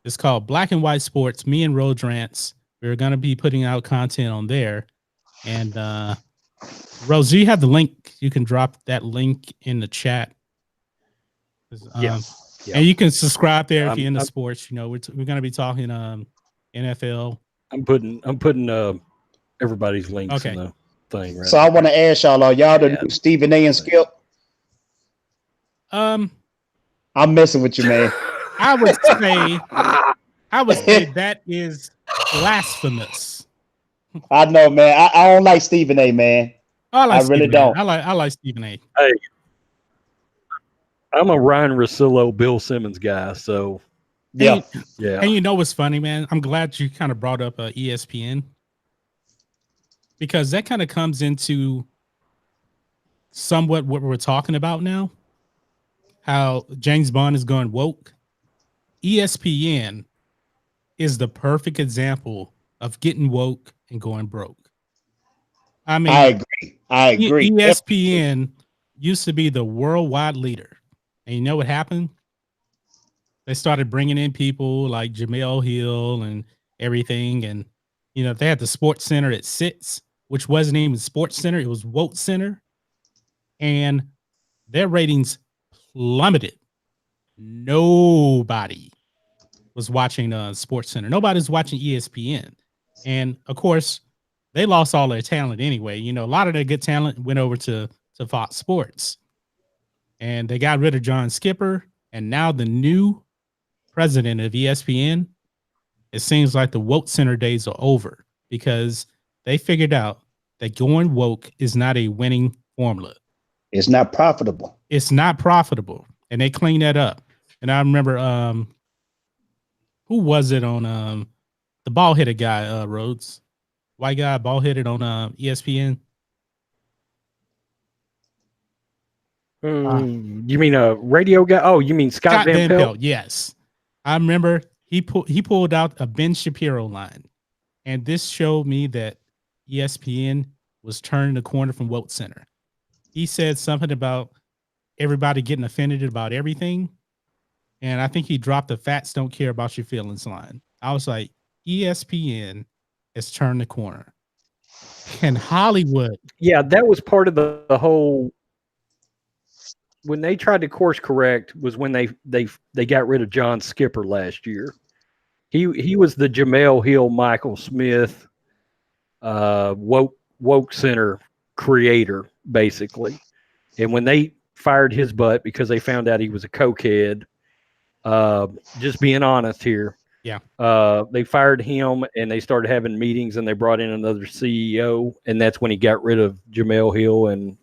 It's called Black and White Sports. Me and Rhodes Rants. We're going to be putting out content on there. And Rose, do you have the link? You can drop that link in the chat. Yeah. And you can subscribe there if you're into sports. You know, we're going to be talking NFL. I'm putting everybody's links in the thing. Right. So I want to ask y'all, are y'all the new Stephen A and Skip? I'm messing with you, man. I would say that is blasphemous. I know, man. I don't like Stephen A, man. I really don't. I like Stephen A. Hey, I'm a Ryan Russillo, Bill Simmons guy, so yeah. And you know what's funny, man? I'm glad you kind of brought up ESPN, because that kind of comes into somewhat what we're talking about now. How James Bond is going woke. ESPN is the perfect example of getting woke and going broke. I mean, I agree. ESPN used to be the worldwide leader. And you know what happened? They started bringing in people like Jamel Hill and everything. And, you know, they had the Sports Center at 6, which wasn't even Sports Center. It was Woke Center. And their ratings plummeted. Nobody was watching Sports Center. Nobody's watching ESPN. And of course, they lost all their talent anyway. You know, a lot of their good talent went over to Fox Sports, and they got rid of John Skipper. And now the new president of ESPN, it seems like the woke center days are over because they figured out that going woke is not a winning formula. It's not profitable. It's not profitable, and they cleaned that up. And I remember, who was it on the ball headed guy, Rhodes, white guy, ball headed on ESPN. You mean a radio guy? Oh, you mean Scott Van Pelt? Yes, I remember he pulled out a Ben Shapiro line, and this showed me that ESPN was turning the corner from woke center. He said something about everybody getting offended about everything, and I think he dropped the "facts don't care about your feelings" line. I was like, ESPN has turned the corner, and Hollywood. Yeah, that was part of the whole. When they tried to course correct was when they got rid of John Skipper last year. He was the Jamel Hill, Michael Smith, woke center creator basically, and when they fired his butt because they found out he was a cokehead, just being honest here, they fired him and they started having meetings and they brought in another CEO, and that's when he got rid of Jamel Hill and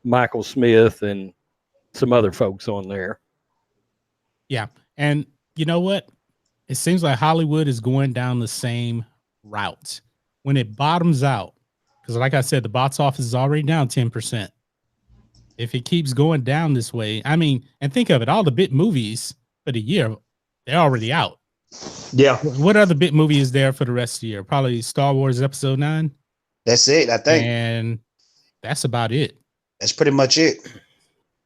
Michael Smith and some other folks on there. Yeah. And you know what? It seems like Hollywood is going down the same route. When it bottoms out, because like I said, the box office is already down 10%. If it keeps going down this way, I mean, and think of it, all the bit movies for the year, they're already out. Yeah. What other bit movie is there for the rest of the year? Probably Star Wars Episode 9. That's it, I think. And that's about it. That's pretty much it.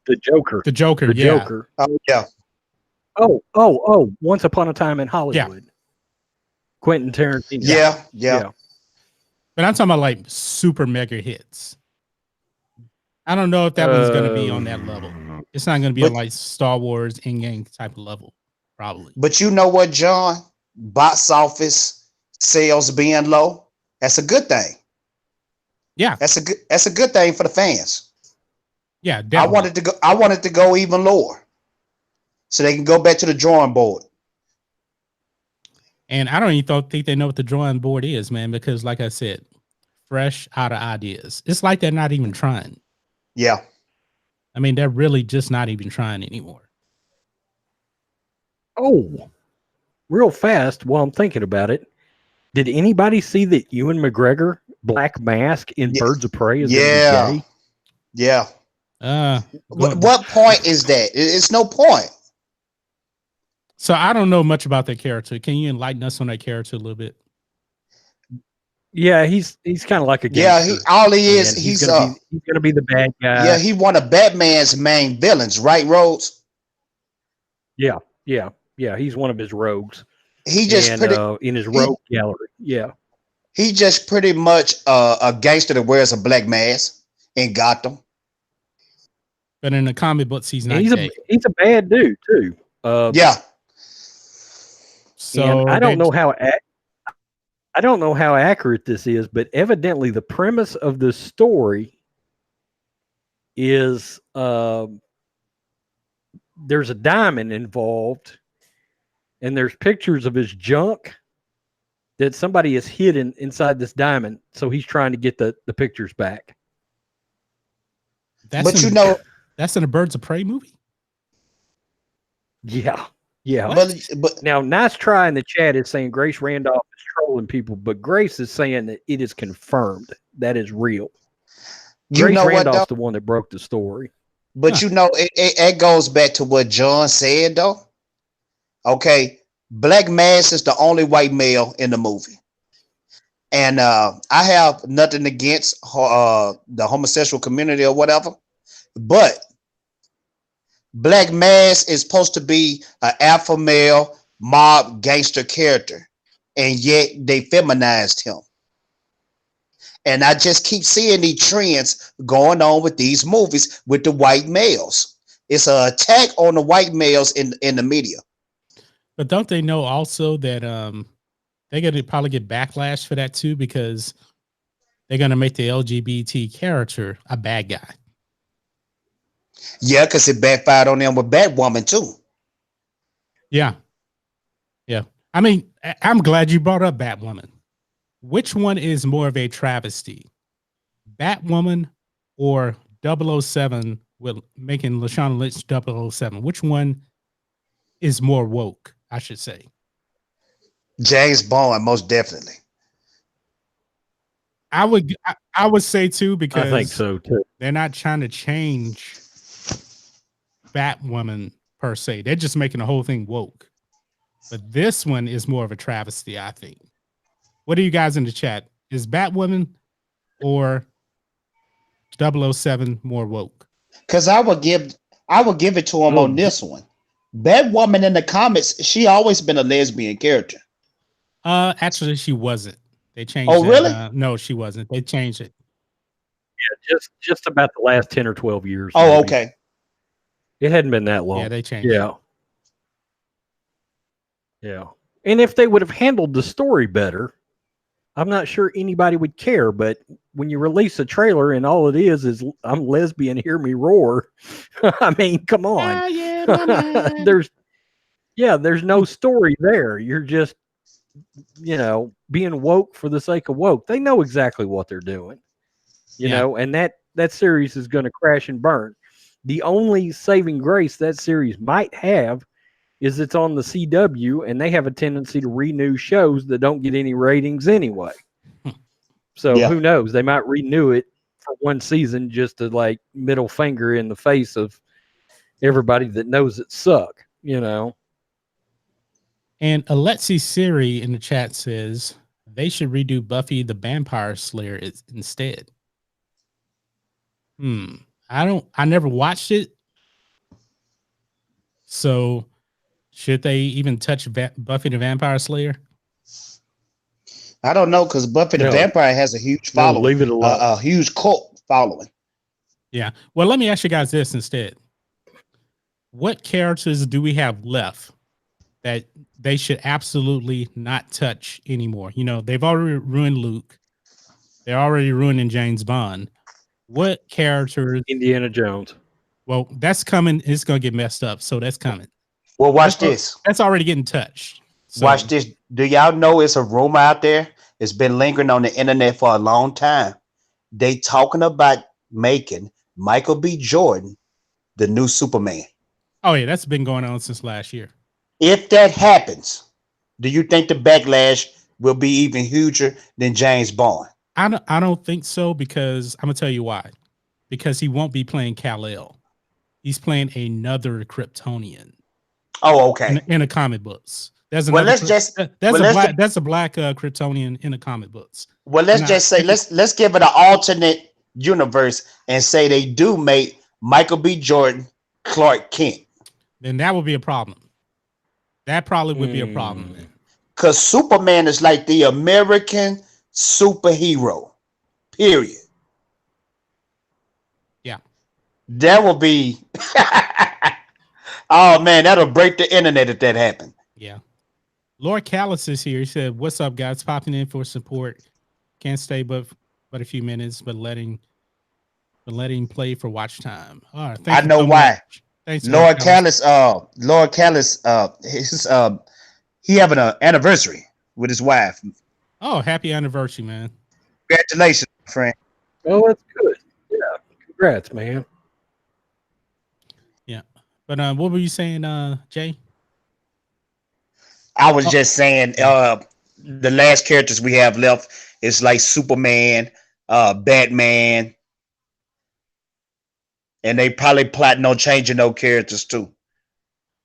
The Joker. Joker. Oh, yeah. Oh, Once Upon a Time in Hollywood. Yeah. Quentin Tarantino. Yeah. But I'm talking about like super mega hits. I don't know if that one's going to be on that level. It's not going to be on like Star Wars Endgame type of level, probably. But you know what, John? Box office sales being low, that's a good thing. Yeah. That's a good thing for the fans. Yeah, definitely. I wanted to go even lower, so they can go back to the drawing board. And I don't even think they know what the drawing board is, man, because like I said, fresh out of ideas. It's like they're not even trying. Yeah. I mean, they're really just not even trying anymore. Oh, real fast while I'm thinking about it. Did anybody see that Ewan McGregor Black Mask in Birds of Prey is gay? Yeah. What point is that? It's no point. So I don't know much about that character. Can you enlighten us on that character a little bit? Yeah, he's kind of like a gangster. Yeah, he's gonna be the bad guy. Yeah, he one of Batman's main villains, right, Rhodes? Yeah. He's one of his rogues. He just in his rogue gallery. Yeah. He just pretty much a gangster that wears a black mask in Gotham. But in the comic books, he's not. He's a bad dude too. Yeah. So I don't know how accurate this is, but evidently the premise of the story is there's a diamond involved, and there's pictures of his junk that somebody has hidden inside this diamond. So he's trying to get the pictures back. That's in a Birds of Prey movie. Yeah. Yeah. But now, nice try in the chat is saying Grace Randolph is trolling people, but Grace is saying that it is confirmed. That is real. Grace Randolph's the one that broke the story. But it goes back to what John said, though. Okay. Black Mass is the only white male in the movie. And I have nothing against the homosexual community or whatever. But Black Mass is supposed to be an alpha male mob gangster character, and yet they feminized him. And I just keep seeing these trends going on with these movies with the white males. It's an attack on the white males in the media. But don't they know also that they're gonna probably get backlash for that too, because they're gonna make the LGBT character a bad guy. Yeah, because it backfired on them with Batwoman too. Yeah. Yeah. I mean, I'm glad you brought up Batwoman. Which one is more of a travesty? Batwoman or 007 with making Lashana Lynch 007? Which one is more woke, I should say? James Bond, most definitely. I would say too, I think because so too. they're not trying to change Batwoman per se. They're just making the whole thing woke. But this one is more of a travesty, I think. What are you guys in the chat? Is Batwoman or 007 more woke? Because I would give it to him Oh, on this one. Batwoman in the comics, she always been a lesbian character. Actually, she wasn't. They changed. Oh, that. really? No, she wasn't. They changed it. Yeah, just about the last 10 or 12 years. Oh, maybe. okay. It hadn't been that long. Yeah, they changed. Yeah. Yeah. And if they would have handled the story better, I'm not sure anybody would care. But when you release a trailer and all it is I'm lesbian, hear me roar. I mean, come on. There's no story there. You're just, being woke for the sake of woke. They know exactly what they're doing, you know, and that series is going to crash and burn. The only saving grace that series might have is it's on the CW, and they have a tendency to renew shows that don't get any ratings anyway. So who knows? They might renew it for one season just to like middle finger in the face of everybody that knows it suck, And Alexi Siri in the chat says they should redo Buffy the Vampire Slayer instead. I never watched it. So should they even touch Buffy the Vampire Slayer? I don't know, because Buffy the Vampire has a huge following. Leave it alone. A huge cult following. Yeah. Well, let me ask you guys this instead. What characters do we have left that they should absolutely not touch anymore? They've already ruined Luke. They're already ruining James Bond. What characters? Indiana Jones. Well, that's coming. It's going to get messed up. So that's coming. Well, watch this. That's already getting touched. So, watch this. Do y'all know it's a rumor out there? It's been lingering on the internet for a long time. They talking about making Michael B. Jordan the new Superman. Oh, yeah. That's been going on since last year. If that happens, do you think the backlash will be even huger than James Bond? I don't think so, because I'm going to tell you why. Because he won't be playing Kal-El. He's playing another Kryptonian. Oh, okay. In the comic books. That's a black Kryptonian in the comic books. Well, let's give it an alternate universe and say they do make Michael B. Jordan Clark Kent. Then that would be a problem. That probably would be a problem. Because Superman is like the American superhero. Period. Yeah. That will be oh man, that'll break the internet if that happened. Yeah. Lord Callis is here. He said, "What's up, guys? Popping in for support. Can't stay but a few minutes, but letting play for watch time." All right. I know why. Thanks, Lord Callis. Lord Callis. He having an anniversary with his wife. Oh, happy anniversary, man! Congratulations, friend. Oh, that's good. Yeah, congrats, man. Yeah, but what were you saying, Jay? I was just saying, the last characters we have left is like Superman, Batman, and they probably plotting on changing those characters too.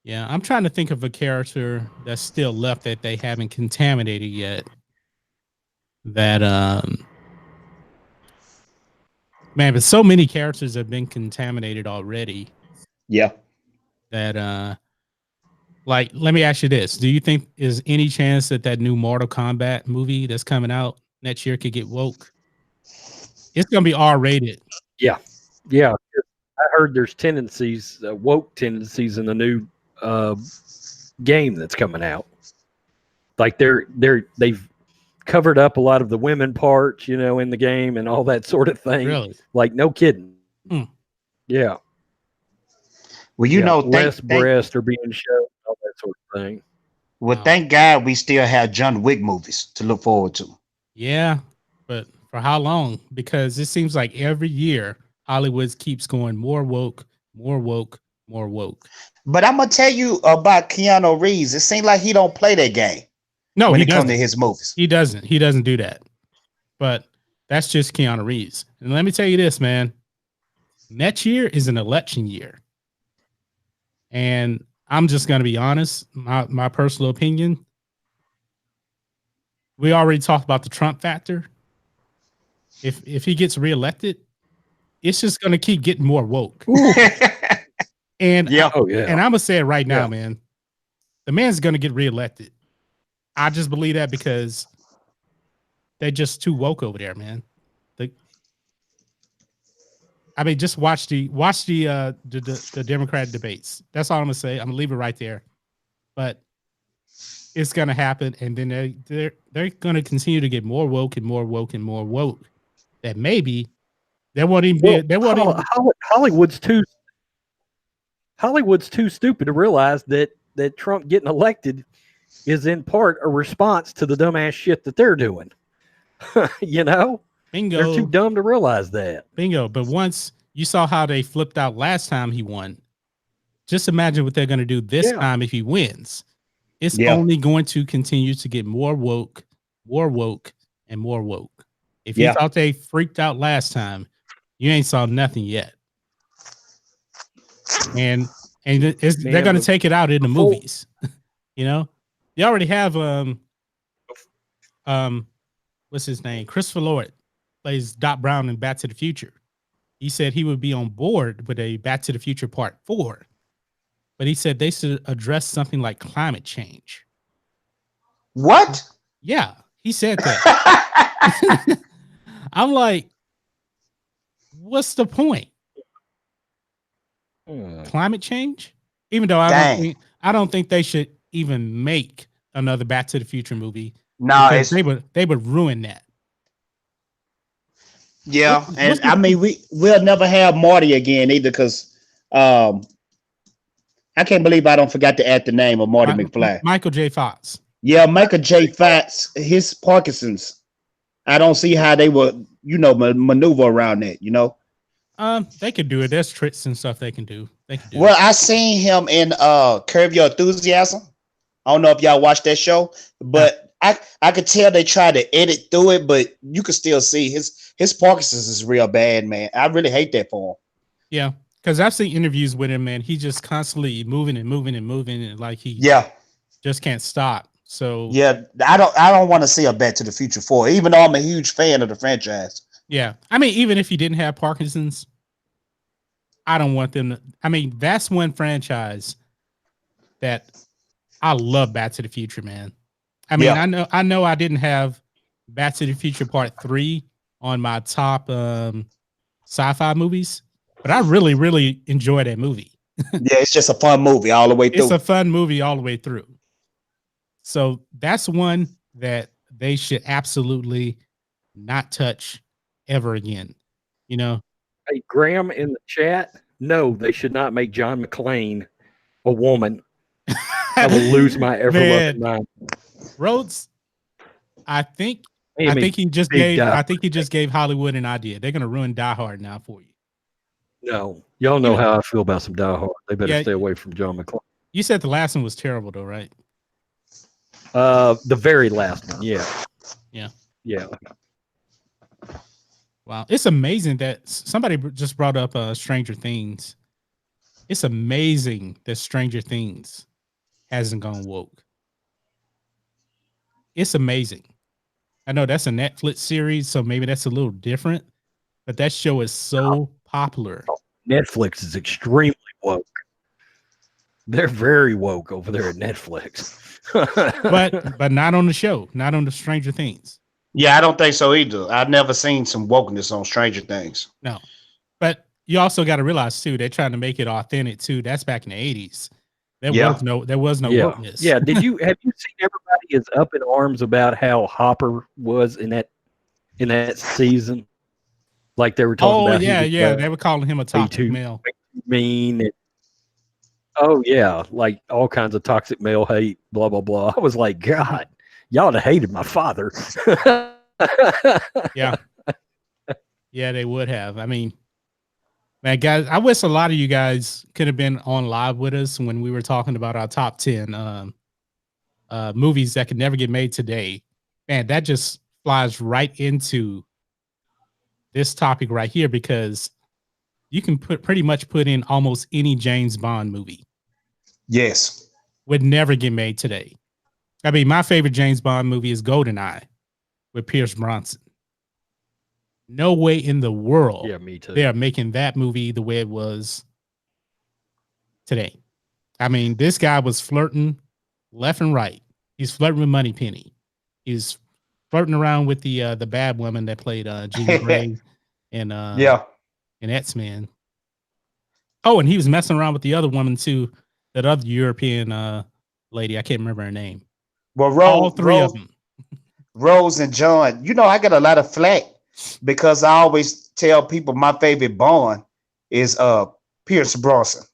Yeah, I'm trying to think of a character that's still left that they haven't contaminated yet. That man, but so many characters have been contaminated already. Yeah. That like, let me ask you this: do you think is any chance that new Mortal Kombat movie that's coming out next year could get woke? It's gonna be R-rated. Yeah. I heard there's woke tendencies in the new game that's coming out. Like they've covered up a lot of the women parts, you know, in the game and all that sort of thing. Really? Like, no kidding. Hmm. Yeah. Well, you Yeah, know, less breasts are being shown, all that sort of thing. well, Wow. thank God we still have John Wick movies to look forward to. Yeah, but for how long? Because it seems like every year Hollywood keeps going more woke, more woke, more woke. But I'm gonna tell you about Keanu Reeves. It seems like he don't play that game No, when he it comes to doesn't. his movies. He doesn't. He doesn't do that. But that's just Keanu Reeves. And let me tell you this, man. Next year is an election year. And I'm just going to be honest, my personal opinion. We already talked about the Trump factor. If he gets reelected, it's just going to keep getting more woke. And Yeah. Oh yeah. and I'm going to say it right now, Yeah. man. The man's going to get reelected. I just believe that because they're just too woke over there, man. I mean, just watch the Democratic debates. That's all I'm gonna say. I'm gonna leave it right there. But it's gonna happen, and then they're gonna continue to get more woke and more woke and more woke. That maybe there won't even be. There won't even. Hollywood's too stupid to realize that Trump getting elected is in part a response to the dumbass shit that they're doing. You know, Bingo. they're too dumb to realize that. Bingo. But once you saw how they flipped out last time he won, just imagine what they're going to do this time if he wins. It's only going to continue to get more woke, and more woke. If you thought they freaked out last time, you ain't saw nothing yet. And they're going to take it out in the movies. You know, you already have what's his name? Christopher Lloyd plays Doc Brown in Back to the Future. He said he would be on board with a Back to the Future Part 4, but he said they should address something like climate change. What? Yeah, he said that. I'm like, what's the point? Climate change? Even though I don't think they should even make another Back to the Future movie. No, they would ruin that. Yeah, and I mean we'll never have Marty again either because I can't believe I don't forgot to add the name of Marty McFly. Michael J. Fox. Yeah, Michael J. Fox, his Parkinson's. I don't see how they would, maneuver around that, They could do it. There's tricks and stuff they can do. Well, I seen him in Curb Your Enthusiasm. I don't know if y'all watched that show, but I could tell they tried to edit through it, but you could still see his Parkinson's is real bad, man. I really hate that for him. Yeah, because I've seen interviews with him, man. He just constantly moving and moving and moving, and like he just can't stop. So yeah, I don't want to see a Back to the Future 4, even though I'm a huge fan of the franchise. Yeah, I mean, even if he didn't have Parkinson's, I don't want them to. I mean, that's one franchise that I love. Back to the Future, man. I mean, I know I didn't have Back to the Future Part 3 on my top sci-fi movies, but I really, really enjoy that movie. Yeah, it's just a fun movie all the way through. It's a fun movie all the way through. So that's one that they should absolutely not touch ever again. Hey, Graham in the chat. No, they should not make John McClane a woman. I will lose my ever-loving mind. Rhodes, I think he just gave Hollywood an idea. They're gonna ruin Die Hard now for you. No, y'all know how I feel about some Die Hard. They better stay away from John McClane. You said the last one was terrible, though, right? The very last one, yeah. Wow, it's amazing that somebody just brought up Stranger Things. It's amazing that Stranger Things hasn't gone woke. It's amazing. I know that's a Netflix series, so maybe that's a little different, but that show is so popular. Netflix is extremely woke. They're very woke over there at Netflix. but not on the show, not on the Stranger Things. Yeah, I don't think so either. I've never seen some wokeness on Stranger Things. No, but you also got to realize too, they're trying to make it authentic too. That's back in the 80s. There was no Yeah. wokeness. Yeah. Have you seen everybody is up in arms about how Hopper was in that season? Like they were talking about yeah. They were calling him a toxic too male. mean. Oh yeah, like all kinds of toxic male hate, blah blah blah. I was like, God, y'all would have hated my father. Yeah. Yeah, they would have. I mean, man, guys, I wish a lot of you guys could have been on live with us when we were talking about our top 10 movies that could never get made today. Man, that just flies right into this topic right here, because you can pretty much put in almost any James Bond movie. Yes. Would never get made today. I mean, my favorite James Bond movie is GoldenEye with Pierce Brosnan. No way in the world me too. they are making that movie the way it was today. I mean, this guy was flirting left and right. He's flirting with Moneypenny. He's flirting around with the bad woman that played Jean Grey and X-Men. Oh, and he was messing around with the other woman too, that other European lady. I can't remember her name. Well, all three of them. Rose and John. You know, I get a lot of flack because I always tell people my favorite Bond is Pierce Brosnan.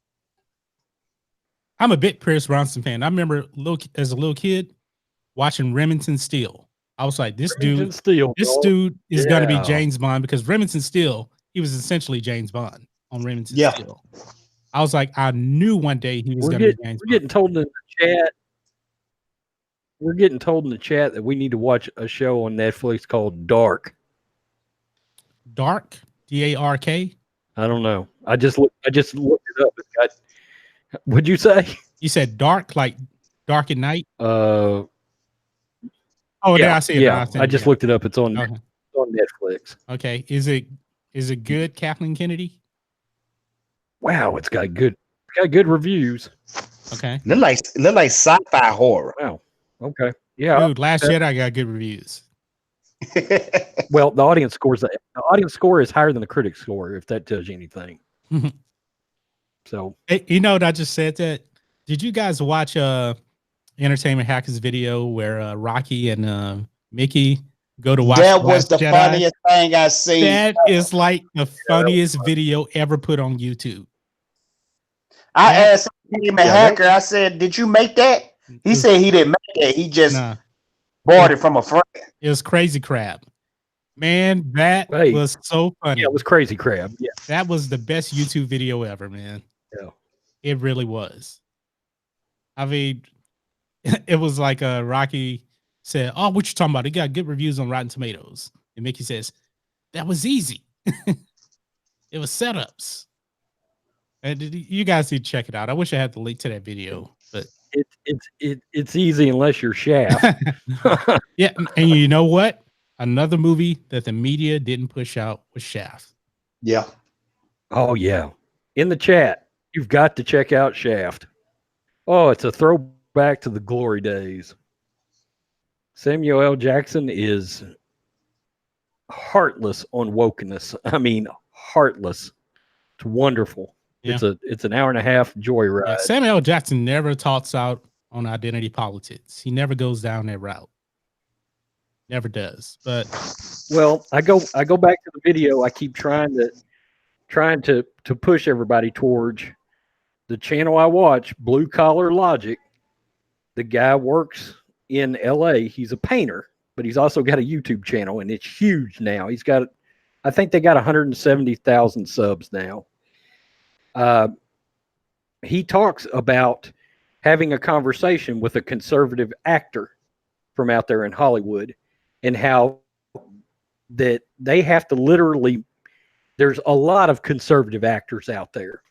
I'm a big Pierce Brosnan fan. I remember as a little kid watching Remington Steele. I was like, this dude is going to be James Bond, because Remington Steele, he was essentially James Bond on Remington Steele. I was like, I knew one day he was going to be James Bond. We're getting told in the chat. We're getting told in the chat that we need to watch a show on Netflix called Dark. Dark? D-A-R-K? I don't know. I just looked it up. What'd you say? You said dark, like dark at night? Yeah, I see it. Yeah, I just looked it up. It's on Netflix. Okay. Is it good, Kathleen Kennedy? Wow, it's got good reviews. Okay. Look like sci-fi horror. Wow. Okay. Yeah. Dude, Last Jedi got good reviews. Well, the audience score is higher than the critic score, if that tells you anything. So, hey, you know what I just said that? Did you guys watch Entertainment Hackers video where Rocky and Mickey go to watch That was the Jedi? funniest thing I seen. That is like the funniest video ever put on YouTube. I asked him, Hacker, I said, did you make that? He said he didn't make that. He just bought it from a friend. It was Crazy Crab. Man, that was so funny. Yeah, it was Crazy Crab. Yeah. That was the best YouTube video ever, man. Yeah. It really was. I mean, it was like Rocky said, "Oh, what you talking about? He got good reviews on Rotten Tomatoes." And Mickey says, "That was easy. It was setups." And you guys need to check it out. I wish I had the link to that video, but it's easy unless you're Shaft. Yeah, and you know what? Another movie that the media didn't push out was Shaft. Yeah. Oh yeah. In the chat, you've got to check out Shaft. Oh, it's a throwback to the glory days. Samuel L. Jackson is heartless on wokeness. I mean, heartless. It's wonderful. Yeah. It's an hour and a half joyride. Yeah, Samuel L. Jackson never talks out on identity politics. He never goes down that route. Never does. But well, I go back to the video. I keep trying to push everybody towards the channel I watch, Blue Collar Logic. The guy works in LA. He's a painter, but he's also got a YouTube channel, and it's huge now. I think they got 170,000 subs now. He talks about having a conversation with a conservative actor from out there in Hollywood, and how that they have to literally, there's a lot of conservative actors out there,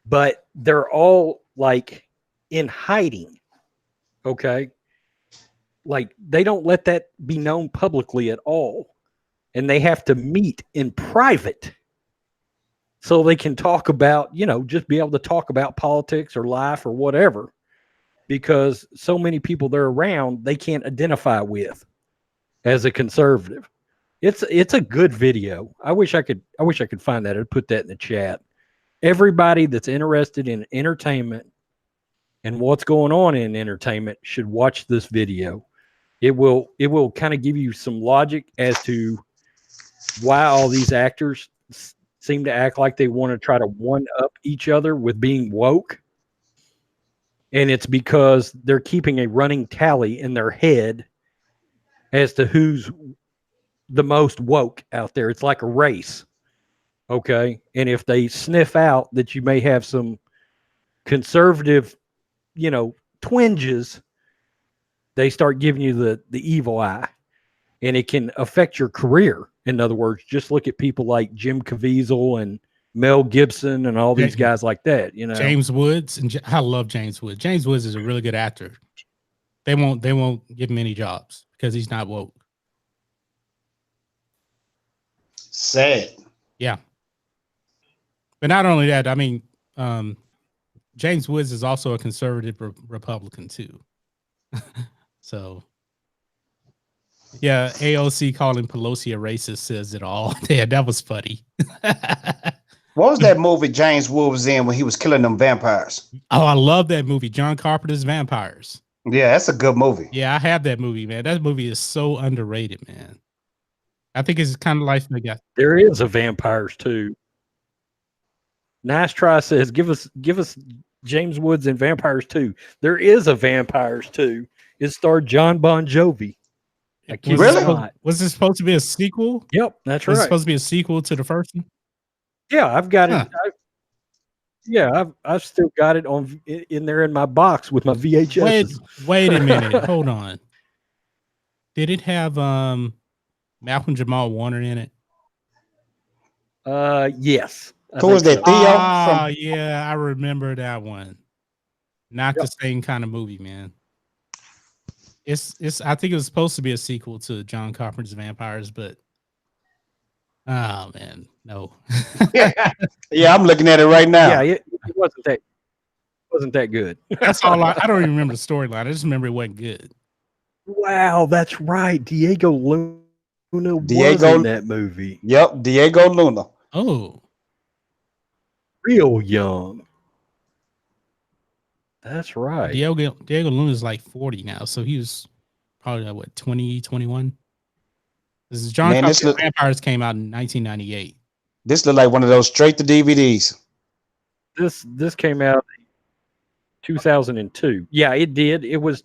but they're all like in hiding. Okay. Like they don't let that be known publicly at all. And they have to meet in private so they can talk about, just be able to talk about politics or life or whatever, because so many people they're around, they can't identify with as a conservative. It's a good video. I wish I could find that. I'd put that in the chat. Everybody that's interested in entertainment and what's going on in entertainment should watch this video. It will kind of give you some logic as to why all these actors seem to act like they want to try to one up each other with being woke. And it's because they're keeping a running tally in their head as to who's the most woke out there. It's like a race. Okay. And if they sniff out that you may have some conservative, twinges, they start giving you the evil eye, and it can affect your career. In other words, just look at people like Jim Caviezel and Mel Gibson and all these guys like that. James Woods, and I love James Woods. James Woods is a really good actor. They won't give him any jobs because he's not woke. Sad. Yeah. But not only that, I mean, James Woods is also a conservative Republican too. So, yeah, AOC calling Pelosi a racist says it all. Yeah, that was funny. What was that movie James Woods was in when he was killing them vampires? Oh, I love that movie, John Carpenter's Vampires. Yeah, that's a good movie. Yeah, I have that movie, man. That movie is so underrated, man. I think it's kind of like there is a Vampires too. Nice try says, give us James Woods and Vampires 2. There is a Vampires 2. It starred John Bon Jovi. Really? Was this supposed to be a sequel? Yep, that's Was right. it supposed to be a sequel to the first one? Yeah, I've got it. I've still got it in there in my box with my VHS. Wait a minute. Hold on. Did it have Malcolm Jamal Warner in it? Yes. Who was that? Theo? Yeah, I remember that one. Not the same kind of movie, man. It's. I think it was supposed to be a sequel to John Carpenter's Vampires, but oh man, no. Yeah, I'm looking at it right now. Yeah, it wasn't that good. That's all. I don't even remember the storyline. I just remember it wasn't good. Wow, that's right. Diego Luna was in that movie. Yep, Diego Luna. Oh, real young. That's right. Diego Luna is like 40 now, so he was probably like, what, 20, 21? This is John Carpenter's Vampires came out in 1998. This looked like one of those straight to DVDs. This came out in 2002. Yeah, it did. It was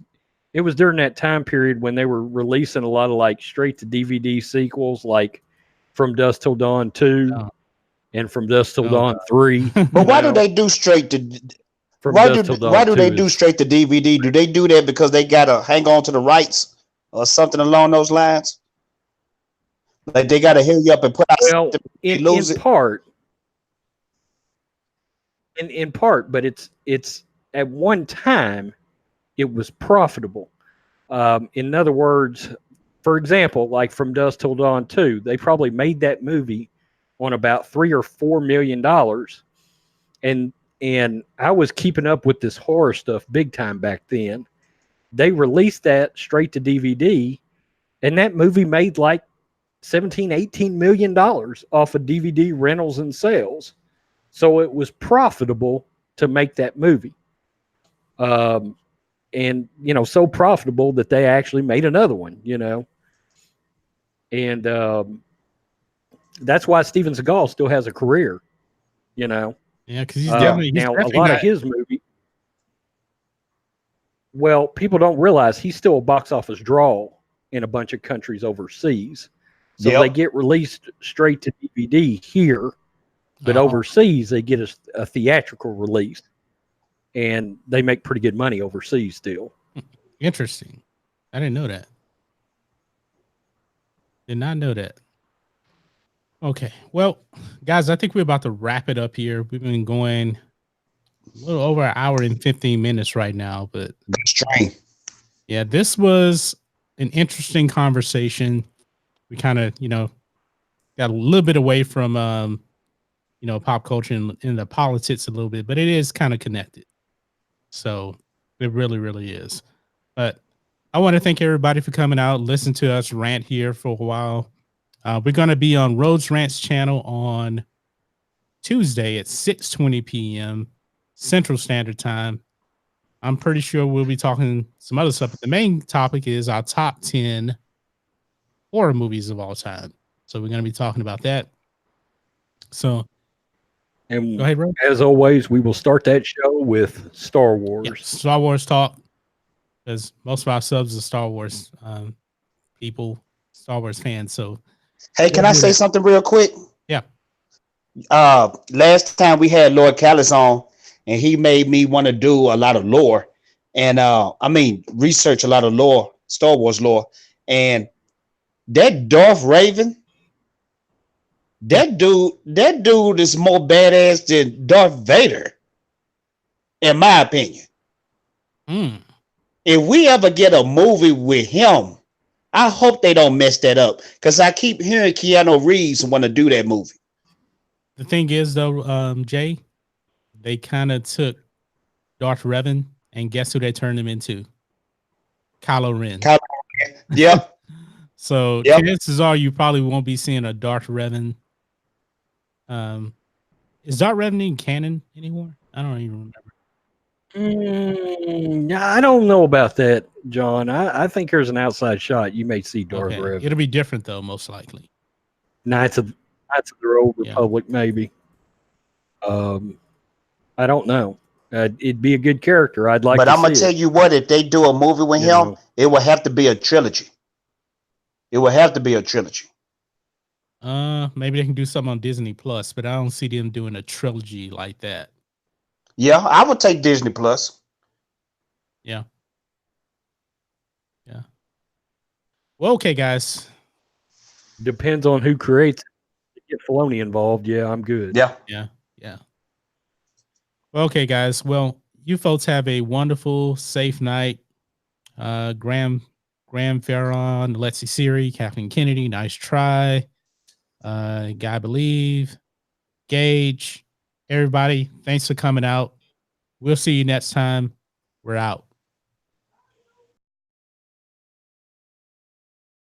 during that time period when they were releasing a lot of like straight to DVD sequels, like From Dusk Till Dawn 2 and From Dusk Till Dawn 3. But why do they do straight to? Why do they do straight to DVD? Do they do that because they gotta hang on to the rights or something along those lines? Like they gotta hurry up and put out. Well, in part, but it's at one time it was profitable. In other words, for example, like From Dusk Till Dawn 2, they probably made that movie on about $3 or $4 million, and I was keeping up with this horror stuff big time back then. They released that straight to DVD, and that movie made like $17-18 million off of DVD rentals and sales. So it was profitable to make that movie. And, so profitable that they actually made another one, And that's why Steven Seagal still has a career, Yeah, because he's definitely now a lot of his movie. Well, people don't realize he's still a box office draw in a bunch of countries overseas. So they get released straight to DVD here, but overseas they get a theatrical release, and they make pretty good money overseas still. Interesting. I didn't know that. Did not know that. Okay, well, guys, I think we're about to wrap it up here. We've been going a little over an hour and 15 minutes right now, but yeah, this was an interesting conversation. We kind of, got a little bit away from, pop culture and the politics a little bit, but it is kind of connected. So it really, really is. But I want to thank everybody for coming out, listen to us rant here for a while. We're going to be on Rhodes Rant's channel on Tuesday at 6:20 p.m. Central Standard Time. I'm pretty sure we'll be talking some other stuff. But the main topic is our top 10 horror movies of all time. So we're going to be talking about that. So And go ahead, Ray. as always, we will start that show with Star Wars. Yeah, Star Wars talk, because most of our subs are Star Wars people, Star Wars fans. So Hey, can I say something real quick? Yeah. Last time we had Lord Callis on, and he made me want to do a lot of lore, and research a lot of lore, Star Wars lore, and that Darth Raven, that dude is more badass than Darth Vader, in my opinion. If we ever get a movie with him, I hope they don't mess that up, because I keep hearing Keanu Reeves want to do that movie. The thing is, though, Jay, they kind of took Darth Revan, and guess who they turned him into? Kylo Ren. Yep. So chances are you probably won't be seeing a Darth Revan. Is Darth Revan in canon anymore? I don't even remember. I don't know about that, John. I think there's an outside shot. You may see Darth Revan. It'll be different, though, most likely. Knights of the Old Republic, maybe. I don't know. It'd be a good character. I'd like. But I'm gonna tell you what: if they do a movie with him, it will have to be a trilogy. It will have to be a trilogy. Maybe they can do something on Disney Plus, but I don't see them doing a trilogy like that. Yeah, I would take Disney Plus. Yeah. Well, okay, guys. Depends on who creates it. Get Filoni involved. Yeah, I'm good. Yeah. Well, okay, guys. Well, you folks have a wonderful, safe night. Graham Farron, Alexi Siri, Kathleen Kennedy, nice try. Guy Believe, Gage, everybody, thanks for coming out. We'll see you next time. We're out.